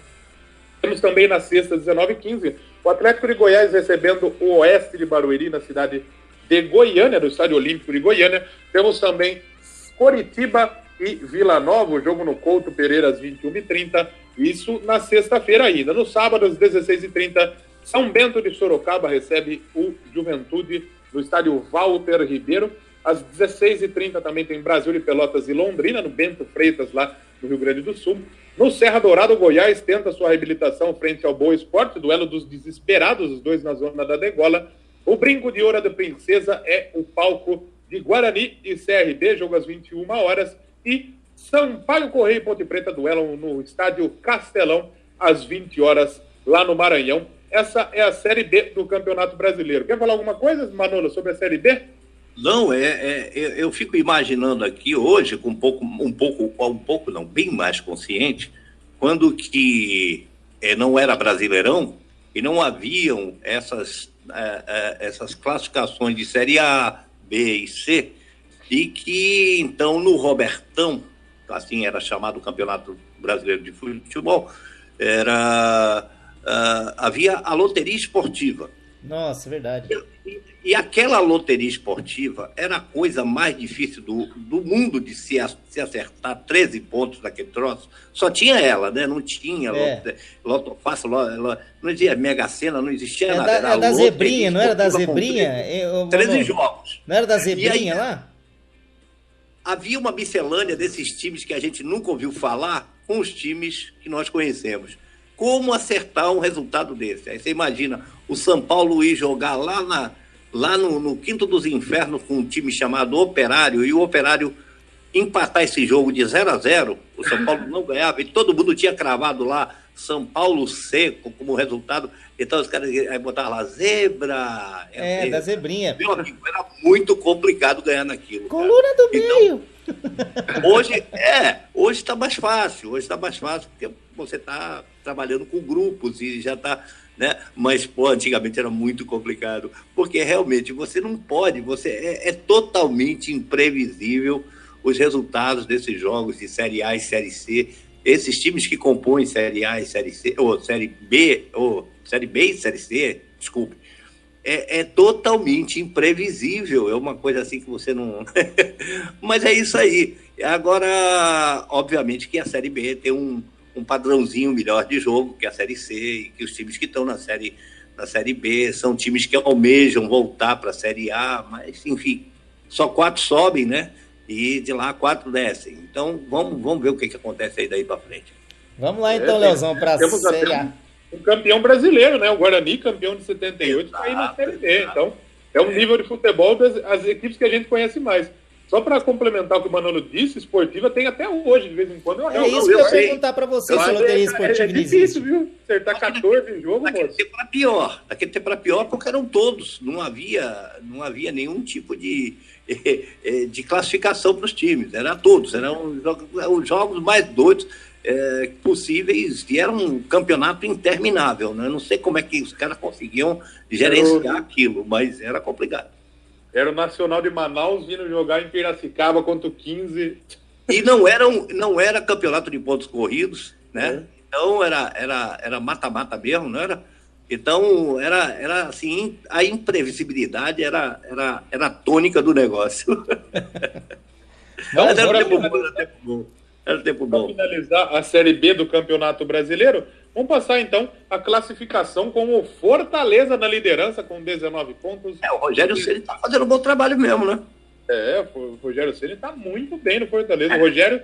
Temos também na sexta, 19h15, o Atlético de Goiás recebendo o Oeste de Barueri na cidade de Goiânia, do Estádio Olímpico de Goiânia. Temos também Coritiba e Vila Nova, o jogo no Couto Pereira às 21h30. Isso na sexta-feira ainda. No sábado, às 16h30, São Bento de Sorocaba recebe o Juventude no estádio Walter Ribeiro. Às 16h30 também tem Brasil de Pelotas e Londrina, no Bento Freitas, lá no Rio Grande do Sul. No Serra Dourada, o Goiás tenta sua reabilitação frente ao Boa Esporte, duelo dos desesperados, os dois na zona da degola. O Brinco de Ouro da Princesa é o palco de Guarani e CRB, jogo às 21 horas. E Sampaio Correia e Ponte Preta duelam no estádio Castelão às 20 horas, lá no Maranhão. Essa é a Série B do Campeonato Brasileiro. Quer falar alguma coisa, Manolo, sobre a Série B? Não, eu fico imaginando aqui hoje, com bem mais consciente, quando que não era Brasileirão e não haviam essas classificações de Série A, B e C, e que então no Robertão, assim era chamado o Campeonato Brasileiro de Futebol, havia a loteria esportiva. Nossa, verdade. E aquela loteria esportiva era a coisa mais difícil do mundo de se acertar 13 pontos daquele troço. Só tinha ela, né? Não tinha Loto Fácil, não existia Mega Sena, não existia nada. Era da Zebrinha, não era da Zebrinha? 13 jogos. Não era da Zebrinha lá? Havia uma miscelânea desses times que a gente nunca ouviu falar com os times que nós conhecemos. Como acertar um resultado desse? Aí você imagina o São Paulo ir jogar lá no Quinto dos Infernos com um time chamado Operário, e o Operário empatar esse jogo de 0-0, o São Paulo não ganhava, e todo mundo tinha cravado lá São Paulo seco como resultado. Então os caras aí botavam lá, zebra. Zebra. Da Zebrinha. Meu amigo, era muito complicado ganhar naquilo. Coluna do meio. Hoje está mais fácil. Hoje está mais fácil porque você está trabalhando com grupos e já está, né? Mas, antigamente era muito complicado, porque realmente você não pode, é totalmente imprevisível os resultados desses jogos de Série A e Série C. Esses times que compõem Série A e Série C, ou Série B e Série C, desculpe, é totalmente imprevisível, é uma coisa assim que você não... Mas é isso aí. Agora, obviamente que a Série B tem um padrãozinho melhor de jogo que a Série C, e que os times que estão na Série B são times que almejam voltar para a Série A, mas, enfim, só 4 sobem, né? E de lá 4 descem. Então, vamos ver o que acontece aí daí para frente. Vamos lá então, Leozão, para a Série A. Um campeão brasileiro, né? O Guarani, campeão de 78, está aí na Série B. Então, é um nível de futebol das equipes que a gente conhece mais. Só para complementar o que o Manolo disse, esportiva tem até hoje, de vez em quando. É isso que eu ia perguntar para você, se loteria esportiva é difícil, viu? Acertar 14 em jogo, naquele tempo era pior. Naquele tempo era pior porque eram todos. Não havia nenhum tipo de classificação para os times. Era todos. Eram os jogos mais doidos possíveis e era um campeonato interminável. Né? Não sei como é que os caras conseguiam gerenciar aquilo, mas era complicado. Era o Nacional de Manaus vindo jogar em Piracicaba contra o 15. E não era campeonato de pontos corridos, né? Então era mata-mata mesmo, não era? Então era assim, a imprevisibilidade era a tônica do negócio. Era tempo bom. Para finalizar a Série B do Campeonato Brasileiro, vamos passar, então, a classificação com o Fortaleza na liderança, com 19 pontos. O Rogério Ceni está fazendo um bom trabalho mesmo, né? O Rogério Ceni está muito bem no Fortaleza. O Rogério,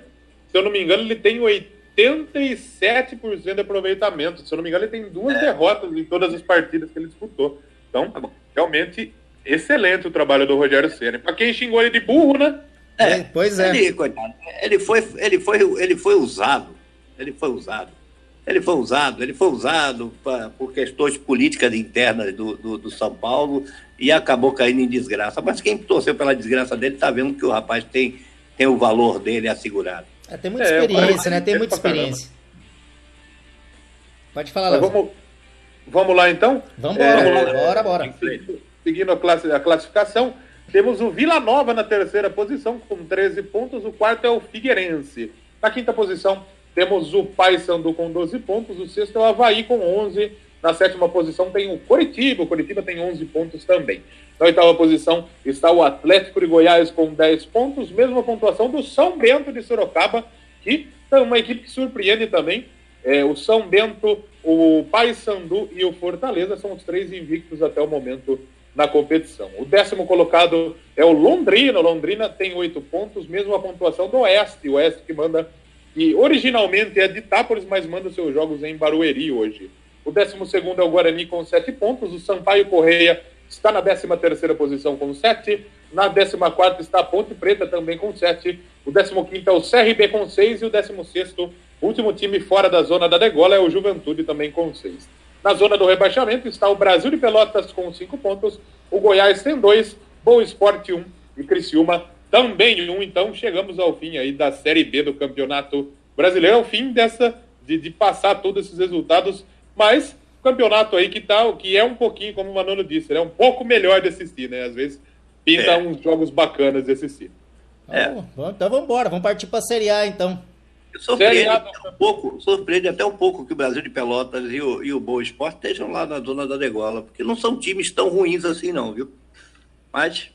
se eu não me engano, ele tem 87% de aproveitamento. Se eu não me engano, ele tem 2 derrotas em todas as partidas que ele disputou. Então, realmente, excelente o trabalho do Rogério Ceni. Para quem xingou ele de burro, né? Pois é. Ele foi usado. Ele foi usado por questões políticas internas do São Paulo e acabou caindo em desgraça. Mas quem torceu pela desgraça dele está vendo que o rapaz tem o valor dele assegurado. Tem muita experiência, né? Tem muita experiência. Pode falar, Léo. Vamos lá, então? Vamos bora. Seguindo a classificação, temos o Vila Nova na terceira posição, com 13 pontos. O quarto é o Figueirense. Na quinta posição, temos o Paysandu com 12 pontos. O sexto é o Avaí com 11. Na sétima posição tem o Coritiba. O Coritiba tem 11 pontos também. Na oitava posição está o Atlético de Goiás com 10 pontos. Mesma pontuação do São Bento de Sorocaba, que é uma equipe que surpreende também. O São Bento, o Paysandu e o Fortaleza são os 3 invictos até o momento na competição. O 10º colocado é o Londrina. O Londrina tem 8 pontos, mesma pontuação do Oeste. O Oeste que originalmente é de Itápolis, mas manda seus jogos em Barueri hoje. O 12º é o Guarani com 7 pontos. O Sampaio Correia está na 13ª posição com 7. Na 14ª está a Ponte Preta também com 7. O 15º é o CRB com 6. E o 16º, último time fora da zona da degola, é o Juventude também com 6. Na zona do rebaixamento está o Brasil de Pelotas com 5 pontos. O Goiás tem 2. Boa Esporte 1 e Criciúma também 1. Então chegamos ao fim aí da Série B do Campeonato Brasileiro. É o fim de passar todos esses resultados. Mas o campeonato aí que é um pouquinho, como o Manolo disse, é um pouco melhor de assistir, né? Às vezes pinta uns jogos bacanas de assistir. Então vamos embora, vamos partir para a Série A, então. Surpreende até um pouco que o Brasil de Pelotas e o Boa Esporte estejam lá na zona da degola, porque não são times tão ruins assim não, viu? Mas...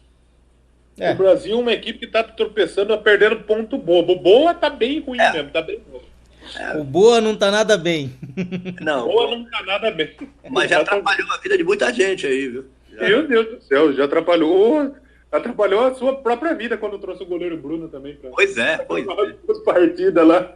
O Brasil é uma equipe que está tropeçando, perdendo ponto bobo. O Boa tá bem ruim mesmo, tá bem bom. O Boa não tá nada bem. Não. Boa não tá nada bem. Mas já atrapalhou a vida de muita gente aí, viu? Meu Deus do céu, já atrapalhou a sua própria vida quando trouxe o goleiro Bruno também. Pois é. Partidas lá.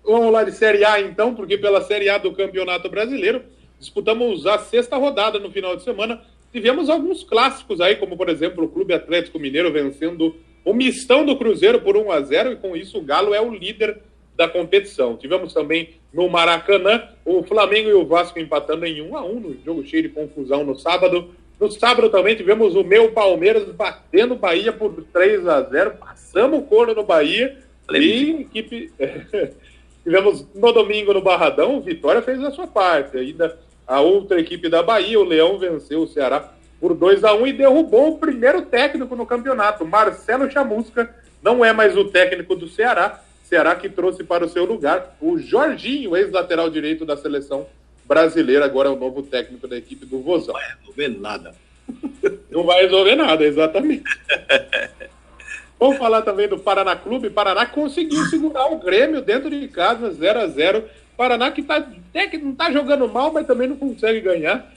Vamos lá de Série A então, porque pela Série A do Campeonato Brasileiro disputamos a 6ª rodada no final de semana. Tivemos alguns clássicos aí, como por exemplo o Clube Atlético Mineiro vencendo o Mistão do Cruzeiro por 1-0, e com isso o Galo é o líder da competição. Tivemos também no Maracanã o Flamengo e o Vasco empatando em 1-1, no jogo cheio de confusão no sábado. No sábado também tivemos o meu Palmeiras batendo o Bahia por 3-0, passamos o couro no Bahia, e equipe... Tivemos no domingo no Barradão, o Vitória fez a sua parte, ainda a outra equipe da Bahia, o Leão, venceu o Ceará por 2-1 e derrubou o primeiro técnico no campeonato. Marcelo Chamusca não é mais o técnico do Ceará. Ceará que trouxe para o seu lugar o Jorginho, ex-lateral direito da seleção brasileira, agora é o novo técnico da equipe do Vozão. Não vai resolver nada. Não vai resolver nada, exatamente. Vamos falar também do Paraná Clube. Paraná conseguiu segurar o Grêmio dentro de casa, 0-0. Paraná que não está jogando mal, mas também não consegue ganhar.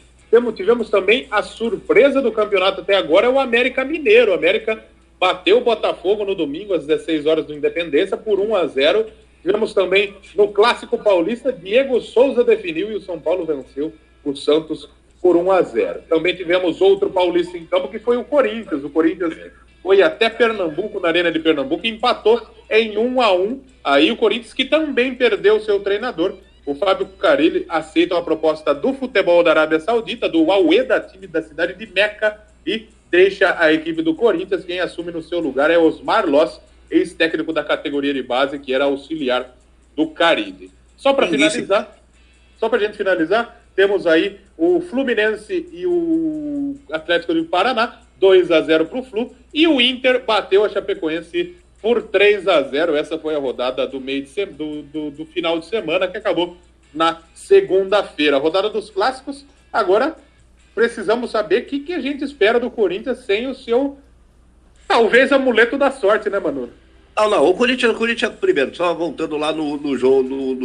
Tivemos também a surpresa do campeonato até agora, é o América Mineiro. O América bateu o Botafogo no domingo, às 16 horas do Independência, por 1-0. Tivemos também no Clássico Paulista, Diego Souza definiu e o São Paulo venceu o Santos por 1-0. Também tivemos outro paulista em campo, que foi o Corinthians. O Corinthians foi até Pernambuco, na Arena de Pernambuco, e empatou em 1-1. Aí o Corinthians, que também perdeu seu treinador, o Fábio Carille, aceita a proposta do futebol da Arábia Saudita, do Al-Wehda, time da cidade de Meca, e deixa a equipe do Corinthians. Quem assume no seu lugar é Osmar Loss, ex-técnico da categoria de base, que era auxiliar do Carille. Só para a gente finalizar, temos aí o Fluminense e o Atlético do Paraná, 2-0 para o Flu, e o Inter bateu a Chapecoense por 3-0. Essa foi a rodada do final de semana, que acabou na segunda-feira. A rodada dos clássicos. Agora precisamos saber o que a gente espera do Corinthians sem o seu, talvez, amuleto da sorte, né, Manu? Não, o Corinthians, primeiro, só voltando lá no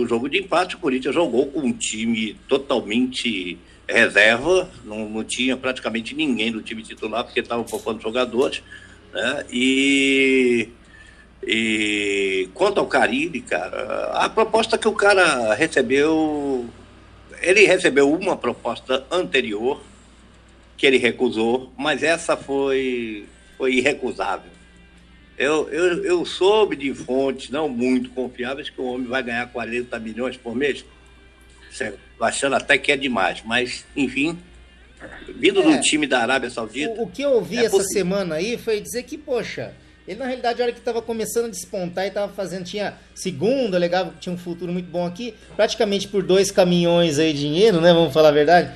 jogo de empate, o Corinthians jogou com um time totalmente reserva, não tinha praticamente ninguém do time titular, porque estavam poupando jogadores, né? E quanto ao Carille, cara, a proposta que o cara recebeu, ele recebeu uma proposta anterior, que ele recusou, mas essa foi irrecusável. Eu soube de fontes não muito confiáveis que o homem vai ganhar 40 milhões por mês. Achando até que é demais, mas, enfim, vindo do time da Arábia Saudita... O que eu ouvi essa semana aí foi dizer que, poxa, ele na realidade, a hora que estava começando a despontar e estava fazendo, tinha segundo, legal, tinha um futuro muito bom aqui, praticamente por 2 caminhões aí de dinheiro, né, vamos falar a verdade,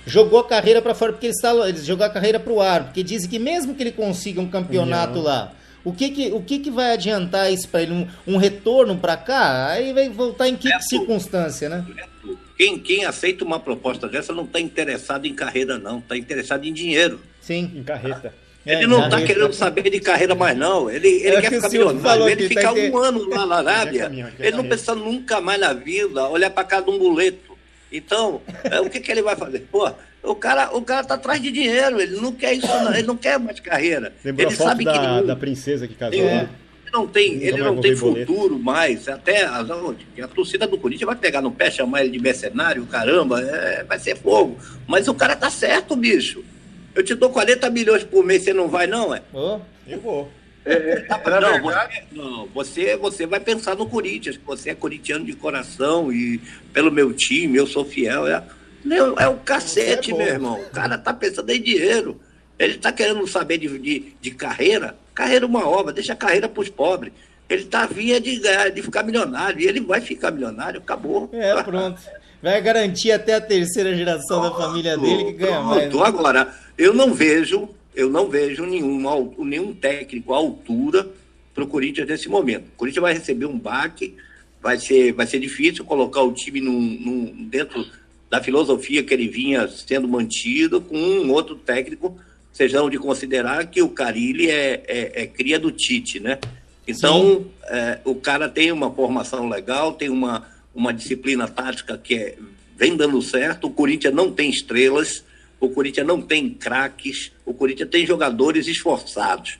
jogou a carreira para fora, porque eles jogou a carreira para o ar, porque dizem que mesmo que ele consiga um campeonato lá, o que vai adiantar isso para ele? Um retorno para cá? Aí vai voltar em que circunstância, né? Quem aceita uma proposta dessa não está interessado em carreira, não. Está interessado em dinheiro. Sim. Em carreta. Ele não está querendo saber de carreira mais, não. Ele quer ficar milionário. Ele fica um ano lá na Arábia. Ele não pensa nunca mais na vida, olhar para casa de um boleto. Então, o que ele vai fazer? Pô, o cara tá atrás de dinheiro. Ele não quer isso, não. Ele não quer mais carreira. Lembrou ele a foto sabe da princesa que casou. Ele não tem futuro mais. Até a torcida do Corinthians vai pegar no pé, chamar ele de mercenário, caramba, vai ser fogo. Mas o cara tá certo, bicho. Eu te dou 40 milhões por mês, você não vai, não, Eu vou. Você vai pensar no Corinthians, que você é corintiano de coração e pelo meu time, eu sou fiel. É o cacete, meu irmão. O cara tá pensando em dinheiro. Ele tá querendo saber de carreira. Carreira é uma obra, deixa a carreira pros pobres. Ele tá a via de ficar milionário, e ele vai ficar milionário, acabou. Pronto. Vai garantir até a terceira geração da família dele que ganha mais. Né? Agora, eu não vejo nenhum técnico à altura para o Corinthians nesse momento. O Corinthians vai receber um baque, vai ser difícil colocar o time dentro da filosofia que ele vinha sendo mantido com um outro técnico. Sejam de considerar que o Carille é cria do Tite, né? Então, o cara tem uma formação legal, tem uma disciplina tática que vem dando certo. O Corinthians não tem estrelas, o Corinthians não tem craques, o Corinthians tem jogadores esforçados.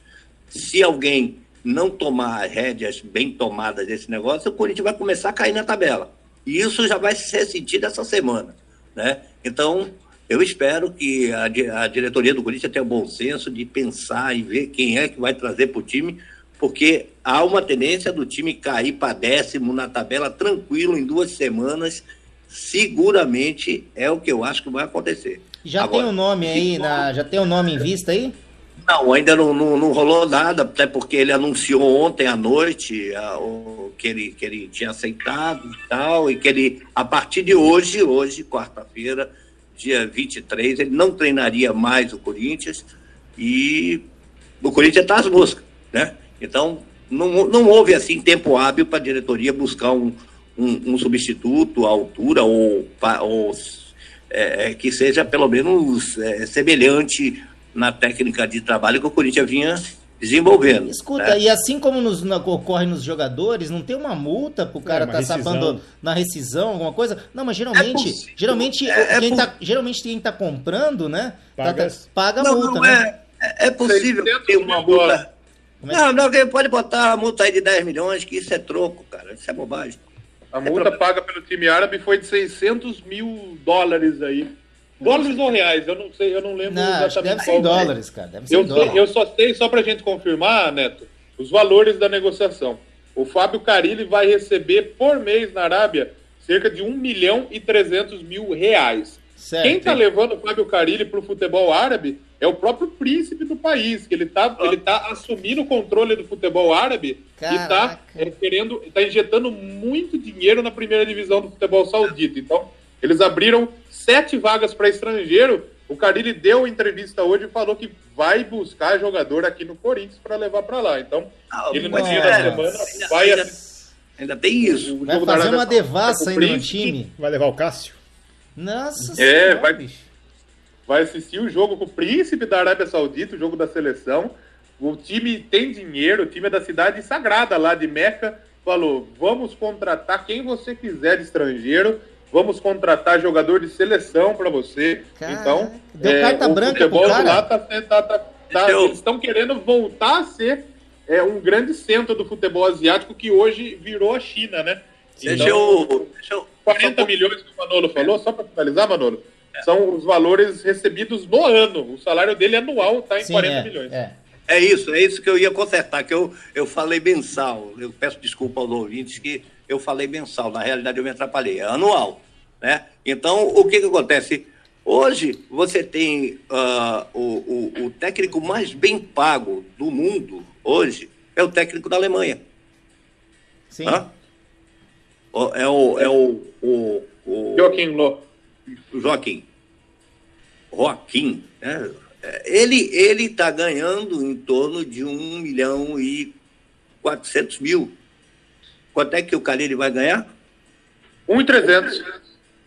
Se alguém não tomar rédeas bem tomadas desse negócio, o Corinthians vai começar a cair na tabela. E isso já vai ser sentido essa semana, né? Então, eu espero que a diretoria do Corinthians tenha o bom senso de pensar e ver quem é que vai trazer para o time, porque há uma tendência do time cair para 10º na tabela tranquilo em 2 semanas. Seguramente é o que eu acho que vai acontecer. Já agora, tem um nome aí, já tem um nome em vista aí? Não, ainda não rolou nada, até porque ele anunciou ontem à noite que ele tinha aceitado e tal, e que ele, a partir de hoje, quarta-feira, dia 23, ele não treinaria mais o Corinthians, e o Corinthians está às buscas, né? Então, não houve assim tempo hábil para a diretoria buscar um substituto à altura ou que seja pelo menos semelhante na técnica de trabalho que o Corinthians vinha desenvolvendo. Escuta, né? E assim como ocorre nos jogadores, não tem uma multa pro cara estar sabendo na rescisão, alguma coisa? Não, mas geralmente quem tá comprando, né? Paga a multa, né? É possível ter uma multa. Não, pode botar a multa aí de 10 milhões, que isso é troco, cara. Isso é bobagem. A multa paga pelo time árabe foi de $600 mil aí Dólares ou reais? Eu não sei, eu não lembro Não, acho que deve ser em dólares, cara. Deve ser em dólares. Eu só sei, só pra gente confirmar, Neto, os valores da negociação. O Fábio Carille vai receber por mês na Arábia cerca de 1.300.000 reais. Certo. Quem tá levando o Fábio Carille pro futebol árabe é o próprio príncipe do país, que ele tá assumindo o controle do futebol árabe. Caraca. E tá injetando muito dinheiro na primeira divisão do futebol saudita. Então, eles abriram 7 vagas para estrangeiro. O Carille deu entrevista hoje e falou que vai buscar jogador aqui no Corinthians para levar para lá. Então, ele no dia da semana vai... Ainda tem isso. Vai fazer uma devassa ainda no time. Vai levar o Cássio? Nossa senhora, bicho. Vai assistir o jogo com o príncipe da Arábia Saudita, o jogo da seleção. O time tem dinheiro, o time é da cidade sagrada lá de Meca. Falou, vamos contratar quem você quiser de estrangeiro, vamos contratar jogador de seleção para você. Caraca, então, deu carta branca pro futebol cara. Lá eles estão querendo voltar a ser um grande centro do futebol asiático que hoje virou a China, né? Deixa eu 40 milhões que o Manolo falou, só para finalizar, Manolo, são os valores recebidos no ano. O salário dele anual está em 40 milhões. É isso que eu ia consertar, que eu falei mensal. Eu peço desculpa aos ouvintes que eu falei mensal, na realidade eu me atrapalhei, é anual, né? Então, o que acontece? Hoje, você tem o técnico mais bem pago do mundo, hoje, é o técnico da Alemanha. Sim. É o Joaquim Loh. Joaquim, né? Ele está ganhando em torno de 1.400.000. Quanto é que o Carille vai ganhar? 1.300.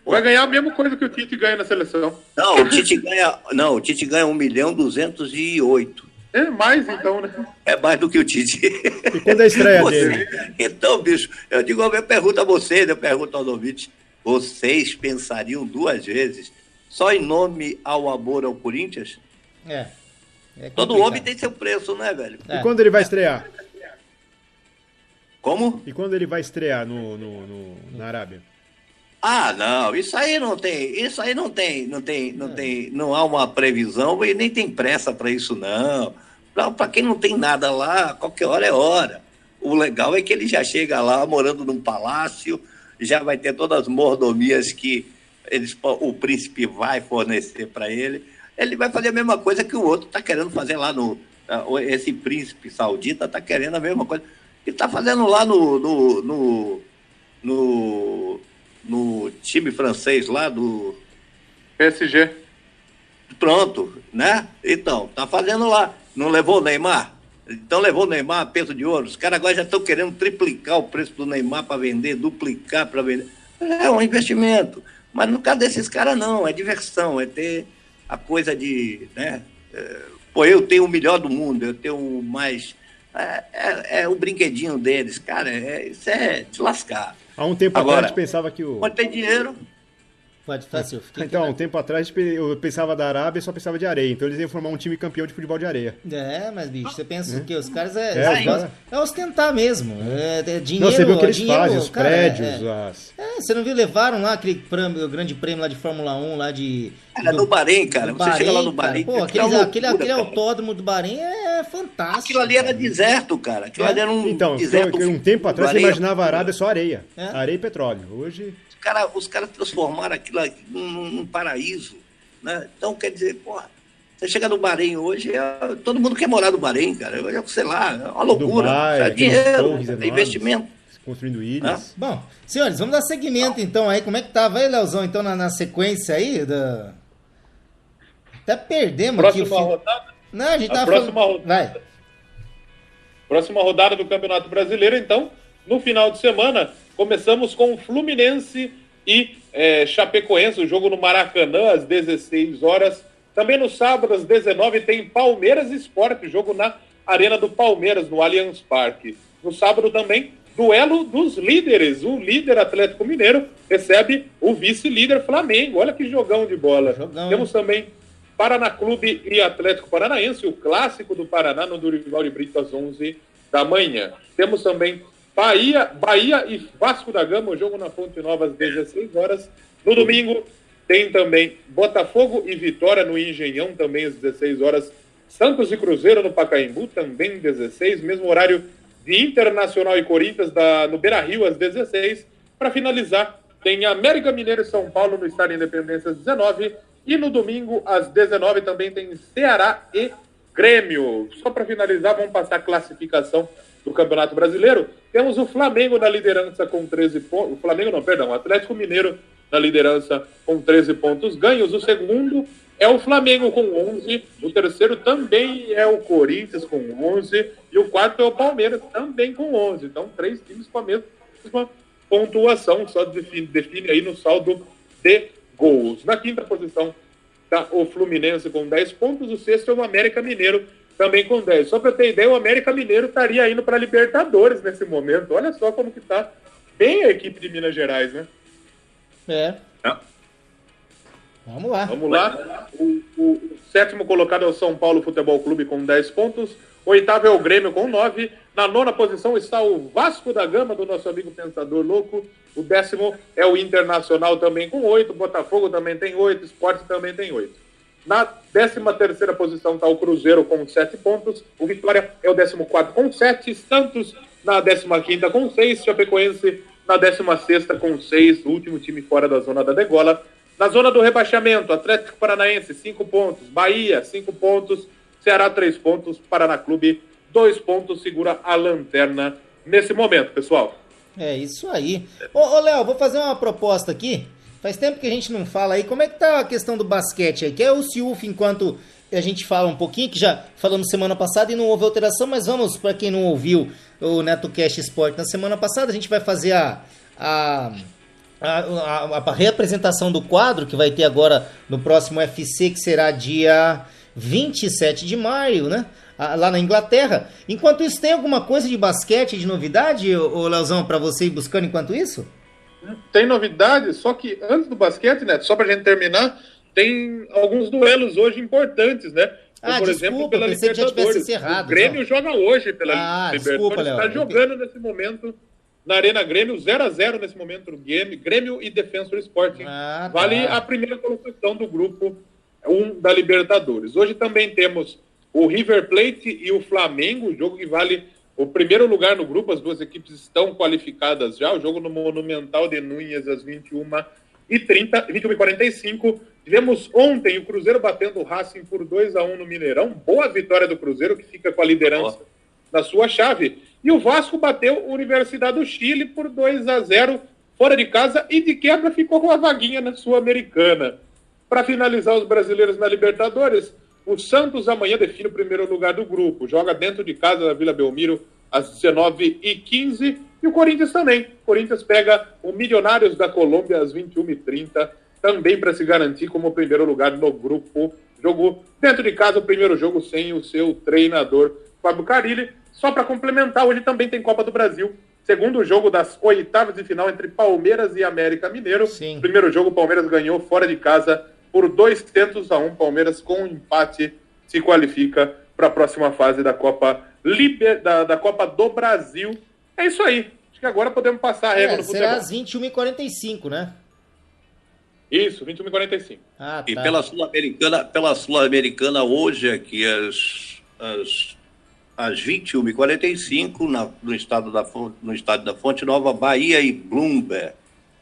Vai ganhar a mesma coisa que o Tite ganha na seleção. Não, o Tite ganha 1.208.000. É mais então, né? É mais do que o Tite. E quando é a estreia dele? Então, bicho, eu pergunto a vocês, eu pergunto aos ouvintes, vocês pensariam 2 vezes só em nome ao amor ao Corinthians? Todo homem tem seu preço, né, velho? E quando ele vai estrear? Como? E quando ele vai estrear na Arábia? Ah, não, isso aí não há uma previsão e nem tem pressa para isso, não. Para quem não tem nada lá, qualquer hora é hora. O legal é que ele já chega lá morando num palácio, já vai ter todas as mordomias que o príncipe vai fornecer para ele. Ele vai fazer a mesma coisa que o outro está querendo fazer lá esse príncipe saudita está querendo a mesma coisa que está fazendo lá no time francês lá do PSG. Pronto, né? Então, tá fazendo lá. Não levou o Neymar? Então levou o Neymar a peso de ouro. Os caras agora já estão querendo triplicar o preço do Neymar para vender, duplicar para vender. É um investimento. Mas no caso desses caras não, é diversão, é ter a coisa de, né? Eu tenho o melhor do mundo, eu tenho o mais... É o brinquedinho deles, cara, isso é de lascar. Há um tempo atrás a gente pensava que quando tem dinheiro... Pode falar, Silvio. Então, há um tempo atrás eu pensava da Arábia e só pensava de areia. Então eles iam formar um time campeão de futebol de areia. Mas bicho, você pensa o quê? Os caras é ostentar mesmo. É dinheiro. Não, você viu o que eles dinheiro, fazem, os cara, prédios. Você não viu? Levaram lá aquele grande prêmio lá de Fórmula 1, lá de... no Bahrein, cara. Você chega lá no Bahrein... Pô, aquele autódromo do Bahrein é fantástico. Aquilo ali era deserto, cara. Aquilo ali era um deserto. Então, um tempo atrás você imaginava a Arábia só areia. Areia e petróleo. Hoje... Os caras transformaram aquilo aqui num paraíso, né? Então, quer dizer, porra, você chega no Bahrein hoje, todo mundo quer morar no Bahrein, cara. Sei lá, é uma loucura. Dubai, dinheiro, é investimento. Construindo ilhas. Bom, senhores, vamos dar seguimento então aí. Como é que tava aí, Leozão, então, na sequência aí? Até perdemos aqui. Próxima rodada? Não, a gente tava próxima falando... Vai. Próxima rodada do Campeonato Brasileiro, então, no final de semana... Começamos com Fluminense e Chapecoense, o jogo no Maracanã, às 16 horas. Também no sábado, às 19 tem Palmeiras e Sport, jogo na Arena do Palmeiras, no Allianz Parque. No sábado também, duelo dos líderes. O líder Atlético Mineiro recebe o vice-líder Flamengo. Olha que jogão de bola. Temos também Paraná Clube e Atlético Paranaense, o clássico do Paraná, no Dorival de Brito, às 11 da manhã. Temos também Bahia e Vasco da Gama, o jogo na Fonte Nova às 16 horas. No domingo, Tem também Botafogo e Vitória no Engenhão, também às 16 horas. Santos e Cruzeiro no Pacaembu, também 16, mesmo horário de Internacional e Corinthians no Beira-Rio, às 16. Para finalizar, tem América Mineiro e São Paulo no Estádio Independência, às 19. E no domingo, às 19, também tem Ceará e Grêmio. Só para finalizar, vamos passar a classificação do Campeonato Brasileiro. Temos o Flamengo na liderança com 13 pontos. O Atlético Mineiro na liderança com 13 pontos ganhos. O segundo é o Flamengo com 11. O terceiro também é o Corinthians com 11. E o quarto é o Palmeiras também com 11. Então, 3 times com a mesma pontuação. Só define aí no saldo de gols. Na quinta posição está o Fluminense com 10 pontos. O sexto é o América Mineiro também com 10. Só para ter ideia, o América Mineiro estaria indo para a Libertadores nesse momento. Olha só como que está bem a equipe de Minas Gerais, né? Vamos lá. O sétimo colocado é o São Paulo Futebol Clube com 10 pontos. Oitavo é o Grêmio com 9. Na nona posição está o Vasco da Gama, do nosso amigo Pensador Louco. O décimo é o Internacional também com 8. Botafogo também tem 8. Sport também tem 8. Na 13ª posição está o Cruzeiro com 7 pontos. O Vitória é o 14º com 7. Santos na 15ª com 6. Chapecoense na 16ª com 6. O último time fora da zona da degola. Na zona do rebaixamento, Atlético Paranaense, 5 pontos. Bahia, 5 pontos. Ceará, 3 pontos. Paraná Clube, 2 pontos. Segura a lanterna nesse momento, pessoal. É isso aí. Ô Léo, vou fazer uma proposta aqui. Faz tempo que a gente não fala aí. Como é que tá a questão do basquete aí? Quer o Ciuf enquanto a gente fala um pouquinho, que já falamos semana passada e não houve alteração, mas vamos, para quem não ouviu o NetoCast Sport na semana passada, a gente vai fazer a reapresentação do quadro que vai ter agora no próximo UFC, que será dia 27 de maio, né? Lá na Inglaterra. Enquanto isso, tem alguma coisa de basquete, de novidade, ô Leozão, para você ir buscando enquanto isso? Tem novidade, só que antes do basquete, né, só pra gente terminar, tem alguns duelos hoje importantes, né? Como, por exemplo, pela Libertadores. O Grêmio joga hoje pela Libertadores. Está jogando nesse momento na Arena Grêmio, 0-0 nesse momento, Grêmio e Defensor Sporting. Vale a primeira colocação do grupo 1 da Libertadores. Hoje também temos o River Plate e o Flamengo, jogo que vale o primeiro lugar no grupo. As duas equipes estão qualificadas já. O jogo no Monumental de Núñez às 21h45. Tivemos ontem o Cruzeiro batendo o Racing por 2-1 no Mineirão. Boa vitória do Cruzeiro, que fica com a liderança na sua chave. E o Vasco bateu a Universidade do Chile por 2-0 fora de casa e de quebra ficou com a vaguinha na Sul-Americana. Para finalizar os brasileiros na Libertadores, o Santos amanhã define o primeiro lugar do grupo. Joga dentro de casa na Vila Belmiro às 19h15. E o Corinthians também. O Corinthians pega o Milionários da Colômbia às 21h30, também para se garantir como primeiro lugar no grupo. Jogou dentro de casa o primeiro jogo sem o seu treinador, Fábio Carille. Só para complementar, hoje também tem Copa do Brasil. Segundo jogo das oitavas de final entre Palmeiras e América Mineiro. Sim. Primeiro jogo, o Palmeiras ganhou fora de casa por 2-1. Palmeiras, com um empate, se qualifica para a próxima fase da Copa da Copa do Brasil. É isso aí. Acho que agora podemos passar a régua no futebol. Será às 21h45, né? Isso, 21h45. Tá. E pela Sul-Americana hoje, aqui às 21h45, no estádio da Fonte Nova, Bahia e Bloomberg.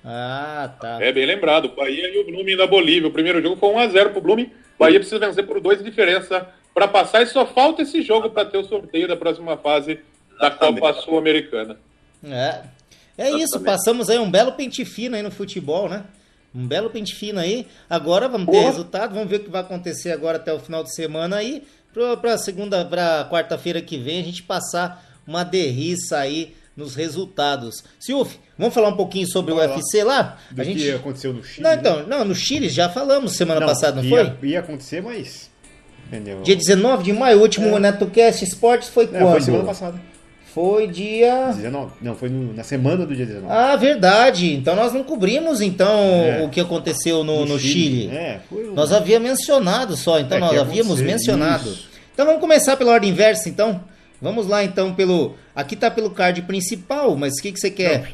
Tá. É bem lembrado, Bahia e o Blooming da Bolívia. O primeiro jogo foi 1-0 pro Blooming. Bahia precisa vencer por 2 de diferença para passar, e só falta esse jogo para ter o sorteio da próxima fase da Copa Sul-Americana. É isso, passamos aí um belo pente fino aí no futebol, né? Um belo pente fino aí. Agora vamos ter resultado, vamos ver o que vai acontecer agora até o final de semana aí. Pra quarta-feira que vem a gente passar uma derriça aí nos resultados. Silvio, vamos falar um pouquinho sobre o UFC lá? Do que aconteceu no Chile? Não, no Chile já falamos semana passada, não foi? Ia acontecer, mas... Entendeu? Dia 19 de maio, o último NetoCast Esportes foi quando? Foi semana passada. Foi dia... 19. Não, foi na semana do dia 19. Verdade. Então nós não cobrimos o que aconteceu no Chile. Nós havíamos mencionado só, então nós havíamos mencionado. Isso. Então vamos começar pela ordem inversa, então. Vamos lá, então, aqui tá pelo card principal, mas o que você quer?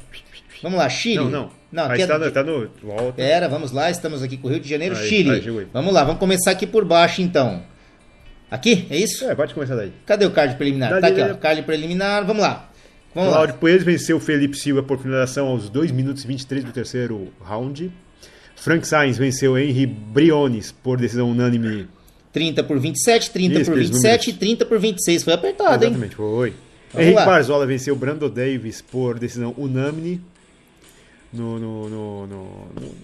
Vamos lá, Chile? Não. Não, Aí aqui tá no volta. Pera, vamos lá, estamos aqui com o Rio de Janeiro, Aí, Chile. aí. Vamos lá, vamos começar aqui por baixo então. Aqui, é isso? Pode começar daí. Cadê o card preliminar? Dali, Tá aqui, ó, dali. card preliminar, vamos lá. Vamos Cláudio lá. Puelles venceu Felipe Silva por finalização aos 2 minutos e 23 do terceiro round. Frank Sainz venceu Henry Briones por decisão unânime. 30 por 27, 30 Isso, por aqueles 27 e números. 30 por 26. Foi apertado, hein? Exatamente, foi. Vamos Henrique lá. Barzola venceu Brando Davis por decisão unânime.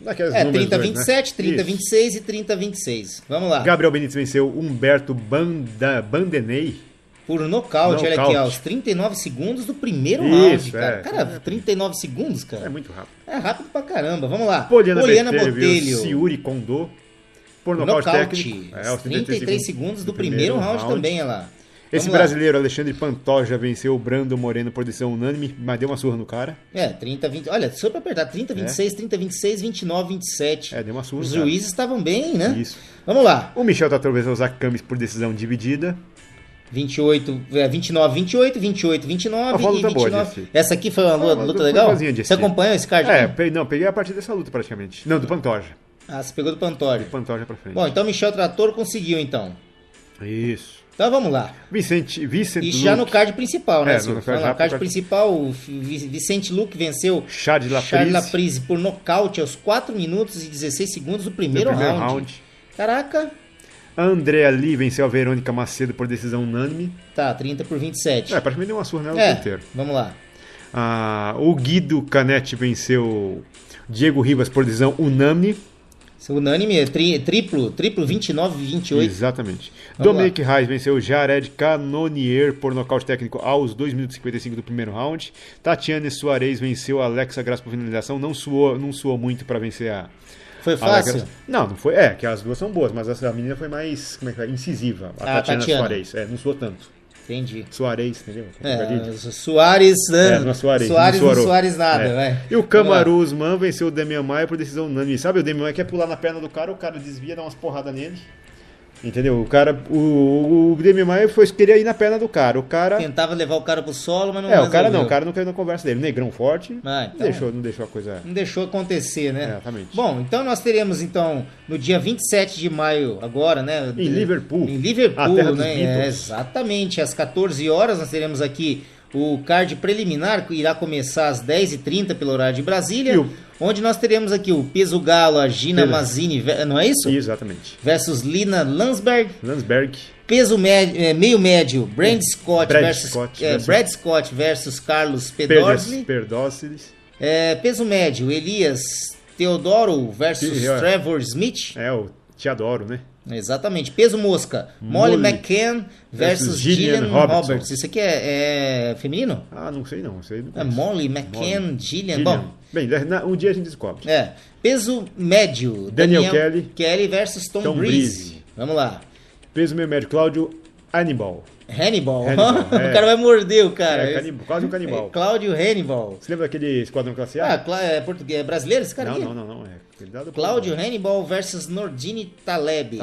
Naquelas É, números 30 a dois, 27, né? 30 a Isso. 26 e 30 a 26. Vamos lá. Gabriel Benítez venceu Humberto Bandenay. Por nocaute, olha aqui, Nocaute. ó, aos 39 segundos do primeiro Isso, round, cara. é. Cara, 39 segundos, cara. É muito rápido. É rápido pra caramba. Vamos lá. Poliana Botelho. veio Siuri Kondo por nocaute técnico. Aos 33 segundos do primeiro round também, olha lá. Esse Vamos lá. brasileiro, Alexandre Pantoja, venceu o Brando Moreno por decisão unânime, mas deu uma surra no cara. 30, 20. Olha, só pra apertar. 30, 26, 30, 26, 29, 27. Deu uma surra Os no cara. juízes estavam bem, né? Isso. Vamos lá. O Michel Tator venceu o Zach Camis por decisão dividida. 29, 28, 28, 29 Uma e luta boa, 29. Jesse. Essa aqui foi uma Foi uma luta luta legal? boazinha de Você assistir. acompanhou esse card? aqui? Peguei a partir dessa luta praticamente. Não, do Pantoja. Ah, você pegou do Pantoja. Pantoja pra frente. Bom, então Michel Trator conseguiu, então. Isso. Então vamos lá. Vicente E já no card principal, né, É, Silvio? no card Vamos lá, já no card pro card- principal, o Vicente Luque venceu Chad Charles Laprise Laprise por nocaute aos 4 minutos e 16 segundos do no primeiro primeiro round. round. Caraca, A Andrea Lee venceu a Verônica Macedo por decisão unânime. tá, 30 por 27. Praticamente deu uma surra nela o tempo inteiro. Vamos lá. O Guido Canetti venceu Diego Ribas por decisão unânime. Seu unânime é triplo 29 e 28. Exatamente. Vamos Dominic Reis venceu Jared Cannonier por nocaute técnico aos 2 minutos e 55 do primeiro round. Tatiane Soares venceu Alexa Graça por finalização. Não suou muito para vencer a... Foi fácil? Não foi. Que as duas são boas, mas a menina foi mais, como é que é, incisiva. A Tatiana Soares. Não suou tanto. Entendi. Soares, entendeu? Soares, né? Não é Soares. Soares não suorou. Soares nada, vai. E o Kamaru Usman venceu o Demian Maia por decisão unânime. Sabe, o Demian Maia quer pular na perna do cara, o cara desvia, dá umas porradas nele. Entendeu? O Demian Maia queria ir na perna do cara. O cara... Tentava levar o cara pro solo, mas não o cara resolveu. não caiu na conversa dele. Negrão forte, então, não deixou a coisa... Não deixou acontecer, né? Exatamente. Bom, então nós teremos, então, no dia 27 de maio, agora, né? Em Liverpool. Em Liverpool, a terra dos né? Beatles. Exatamente, às 14 horas nós teremos aqui o card preliminar, que irá começar às 10h30 pelo horário de Brasília, onde nós teremos aqui o peso galo, a Gina Mazzini, não é isso? Exatamente. Versus Lina Landsberg. Landsberg. Peso meio médio, Brad Scott versus Carlos Pedorsley. Peso médio, Elias Teodoro versus Trevor Smith. Eu te adoro, né? Exatamente. Peso mosca, Molly McCann versus Gillian Roberts. Isso aqui é feminino? Não sei não. Molly McCann, Gillian. Bom, bem, um dia a gente descobre. Peso médio, Daniel Kelly versus Tom Breeze. Vamos lá. Peso meio médio, Cláudio Hannibal. O cara vai morder o cara. Quase um canibal. Cláudio Hannibal. Você lembra daquele Esquadrão Classe A? É português, é brasileiro esse cara aqui? Não. Cláudio Hannibal versus Nordine Taleb.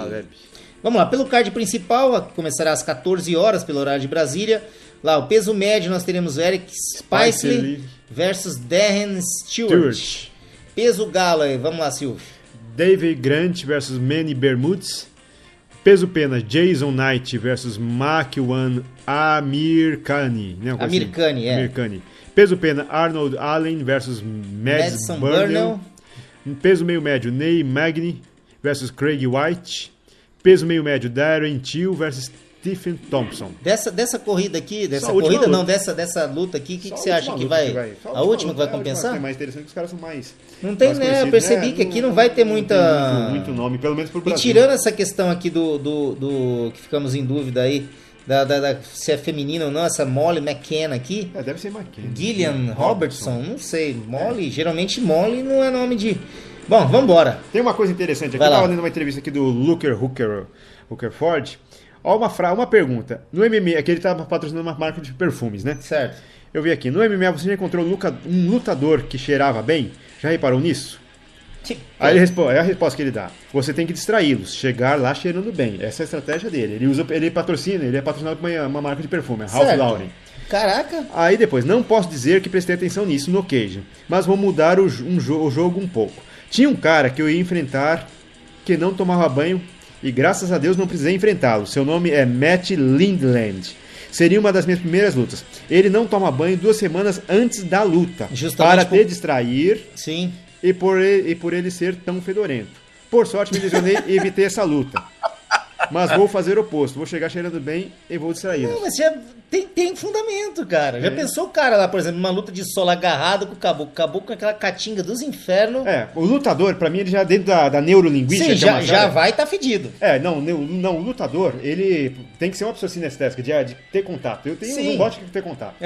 Vamos lá, pelo card principal, começará às 14 horas pelo horário de Brasília. Lá, o peso médio, nós teremos Eric Spicely versus Darren Stewart. Peso galo, vamos lá, Silvio. David Grant versus Manny Bermudes. Peso pena, Jason Knight versus Makwan Amirkhani. Amirkhani. Peso pena, Arnold Allen versus Madison Burnell. Peso meio médio, Ney Magny versus Craig White. Peso meio médio, Darren Till versus Stephen Thompson. Dessa corrida aqui, dessa luta aqui, o que você acha que vai? A última que vai compensar? É mais interessante que os caras são mais... Não tem, né? Eu percebi que aqui não vai ter muita... Muito nome, pelo menos pro Brasil. E tirando essa questão aqui do que ficamos em dúvida aí, se é feminino ou não, essa Molly McCann aqui. Deve ser McCann. Gillian Robertson, não sei. Molly, geralmente Molly não é nome de... Bom, vambora. Tem uma coisa interessante aqui, eu estava lendo uma entrevista aqui do Luke Rutherford. Ó, uma pergunta. No MMA, aqui ele estava patrocinando uma marca de perfumes, né? Certo. Eu vi aqui, no MMA você já encontrou um lutador que cheirava bem? Já reparou nisso? Aí a resposta que ele dá: você tem que distraí-los, chegar lá cheirando bem. Essa é a estratégia dele. Ele é patrocinado por uma marca de perfume, a Ralph Lauren. Caraca! Aí depois, não posso dizer que prestei atenção nisso no Cage, mas vou mudar o jogo um pouco. Tinha um cara que eu ia enfrentar que não tomava banho e graças a Deus não precisei enfrentá-lo. Seu nome é Matt Lindland. Seria uma das minhas primeiras lutas. Ele não toma banho 2 semanas antes da luta. Justamente para te distrair. Sim. E por ele ser tão fedorento. Por sorte me lesionei e evitei essa luta. Mas vou fazer o oposto. Vou chegar cheirando bem e vou distrair. Não, mas já tem fundamento, cara. Já pensou o cara lá, por exemplo, numa luta de solo agarrado com o caboclo com aquela caatinga dos infernos. O lutador, pra mim, ele já dentro da neurolinguística... Sim, já vai tá fedido. O lutador, ele tem que ser uma pessoa sinestésica, de ter contato. Eu não gosto de ter contato.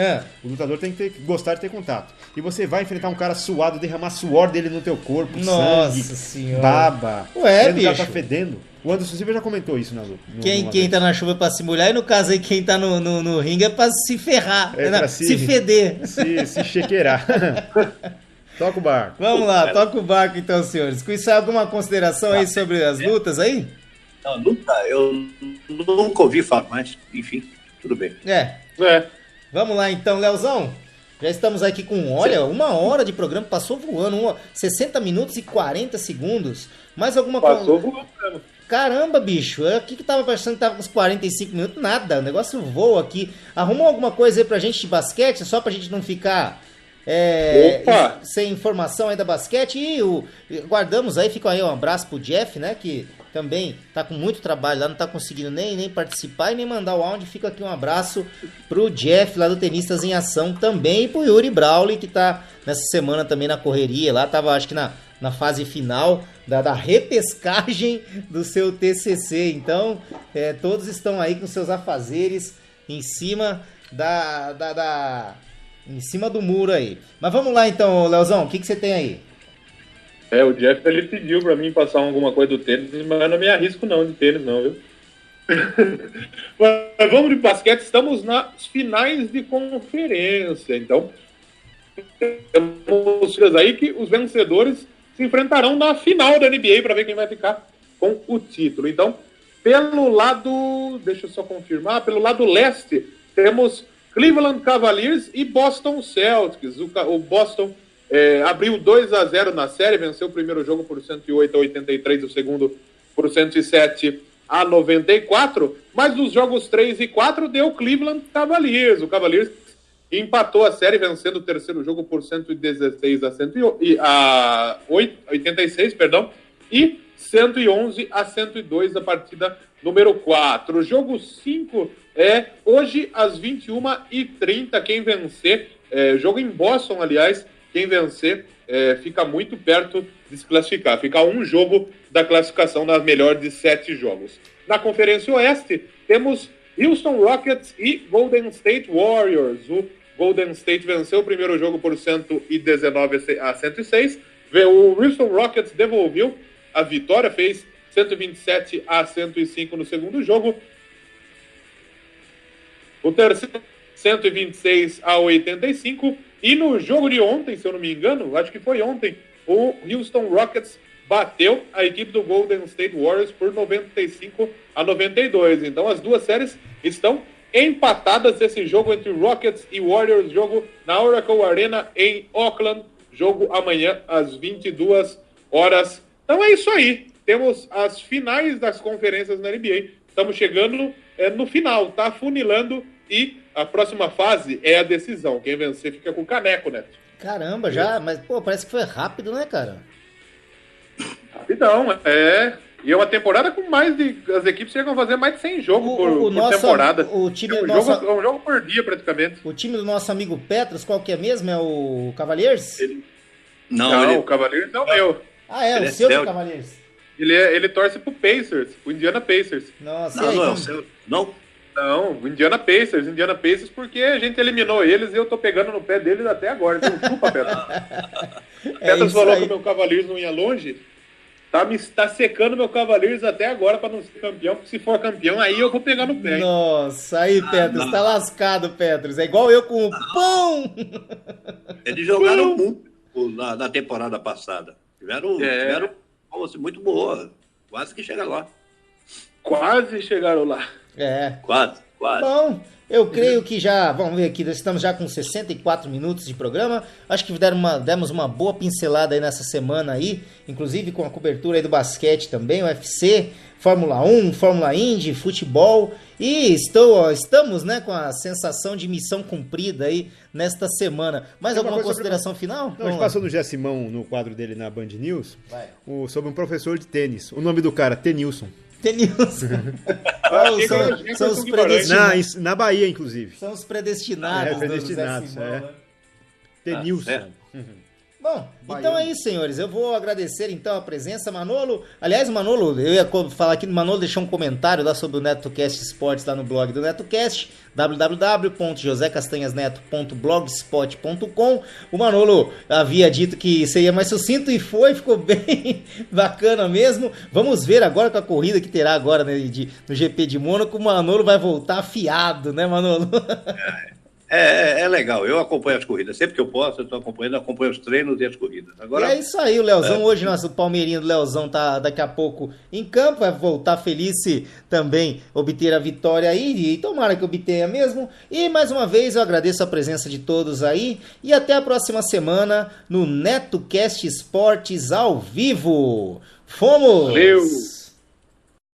O lutador tem que gostar de ter contato. E você vai enfrentar um cara suado, derramar suor dele no teu corpo, sangue, senhora. Baba. Ué, bicho. O cara tá fedendo. O Anderson Silva já comentou isso na luta. Quem tá na chuva é pra se molhar e no caso aí quem tá no ringue é pra se ferrar, pra se feder. Se chequeirar. Toca o barco. Vamos lá, toca o barco então, senhores. Com isso, alguma consideração aí sobre as lutas aí? Não, luta, eu nunca ouvi falar, mas enfim, tudo bem. Vamos lá então, Leozão. Já estamos aqui com, olha, 1 hora de programa, passou voando, 60 minutos e 40 segundos. Mais alguma coisa? Passou voando. Caramba, bicho, eu aqui que tava pensando que tava com uns 45 minutos, nada, o negócio voa aqui. Arruma alguma coisa aí pra gente de basquete, só pra gente não ficar sem informação aí da basquete. E guardamos aí, fica aí um abraço pro Jeff, né, que também tá com muito trabalho lá, não tá conseguindo nem participar e nem mandar o áudio. Fica aqui um abraço pro Jeff lá do Tenistas em Ação também, e pro Yuri Brawley, que tá nessa semana também na correria lá, tava acho que na fase final da repescagem do seu TCC. Então, todos estão aí com seus afazeres em cima em cima do muro aí. Mas vamos lá então, Leozão, o que você tem aí? O Jeff, ele pediu pra mim passar alguma coisa do tênis, mas eu não me arrisco não de tênis não, viu? Mas vamos de basquete, estamos nas finais de conferência, então temos aí que os vencedores se enfrentarão na final da NBA para ver quem vai ficar com o título. Então, pelo lado, deixa eu só confirmar, pelo lado leste, temos Cleveland Cavaliers e Boston Celtics. O Boston abriu 2-0 na série, venceu o primeiro jogo por 108-83, o segundo por 107-94, mas nos jogos 3 e 4 deu Cleveland Cavaliers. O Cavaliers empatou a série, vencendo o terceiro jogo por 116-86, e 111-102 a partida número 4. O jogo 5 é hoje às 21h30. Quem vencer, jogo em Boston, aliás, quem vencer fica muito perto de se classificar. Fica um jogo da classificação nas melhores de 7 jogos. Na Conferência Oeste, temos Houston Rockets e Golden State Warriors. O Golden State venceu o primeiro jogo por 119-106. O Houston Rockets devolveu a vitória, fez 127-105 no segundo jogo. O terceiro, 126-85. E no jogo de ontem, se eu não me engano, acho que foi ontem, o Houston Rockets bateu a equipe do Golden State Warriors por 95-92. Então as duas séries estão empatadas. Esse jogo entre Rockets e Warriors, jogo na Oracle Arena em Oakland, jogo amanhã às 22 horas. Então é isso aí, temos as finais das conferências na NBA, estamos chegando no final, tá funilando, e a próxima fase é a decisão. Quem vencer fica com o caneco, Neto. Caramba, já, mas pô, parece que foi rápido, né, cara? Rapidão, e é uma temporada com mais de... As equipes chegam a fazer mais de 100 jogos por temporada. O time é um jogo por dia, praticamente. O time do nosso amigo Petros, qual que é mesmo? É o Cavaliers? Não, o Cavaliers é o meu. Ah, o seu do Cavaliers. Ele torce pro Pacers, o Indiana Pacers. Nossa, não é o seu. Não, o Indiana Pacers, porque a gente eliminou eles e eu tô pegando no pé deles até agora. Então, chupa, Petros. Petros falou que o meu Cavaliers não ia longe. Tá secando meu Cavaliers até agora pra não ser campeão, porque se for campeão, aí eu vou pegar no pé. Nossa, aí, Petros, tá lascado, Petros. É igual eu com o pão! Eles jogaram muito na temporada passada. Tiveram uma muito boa. Quase que chegaram lá. Quase chegaram lá. Quase. Bom, Eu creio que já, vamos ver aqui, estamos já com 64 minutos de programa. Acho que demos uma boa pincelada aí nessa semana aí, inclusive com a cobertura aí do basquete também, UFC, Fórmula 1, Fórmula Indy, futebol. E estamos, né, com a sensação de missão cumprida aí nesta semana. Mais alguma consideração final? Não, a gente passou no Gé Simão, no quadro dele na Band News, sobre um professor de tênis. O nome do cara, Tenilson. São os predestinados. Na Bahia, inclusive. São os predestinados. Predestinados, Tenilson. Bom, então é isso, senhores. Eu vou agradecer então a presença, Manolo. Aliás, Manolo, eu ia falar aqui, Manolo deixou um comentário lá sobre o NetoCast Esportes lá no blog do NetoCast, www.josecastanhasneto.blogspot.com. O Manolo havia dito que seria mais sucinto e ficou bem bacana mesmo. Vamos ver agora com a corrida que terá agora, né, no GP de Mônaco, o Manolo vai voltar afiado, né, Manolo? É legal, eu acompanho as corridas, sempre que eu posso, eu estou acompanho os treinos e as corridas. Agora, e é isso aí, o Leozão, hoje nosso palmeirinho do Leozão tá daqui a pouco em campo, vai voltar feliz se também obter a vitória aí, e tomara que obtenha mesmo. E mais uma vez eu agradeço a presença de todos aí, e até a próxima semana no NetoCast Esportes ao vivo. Fomos! Valeu!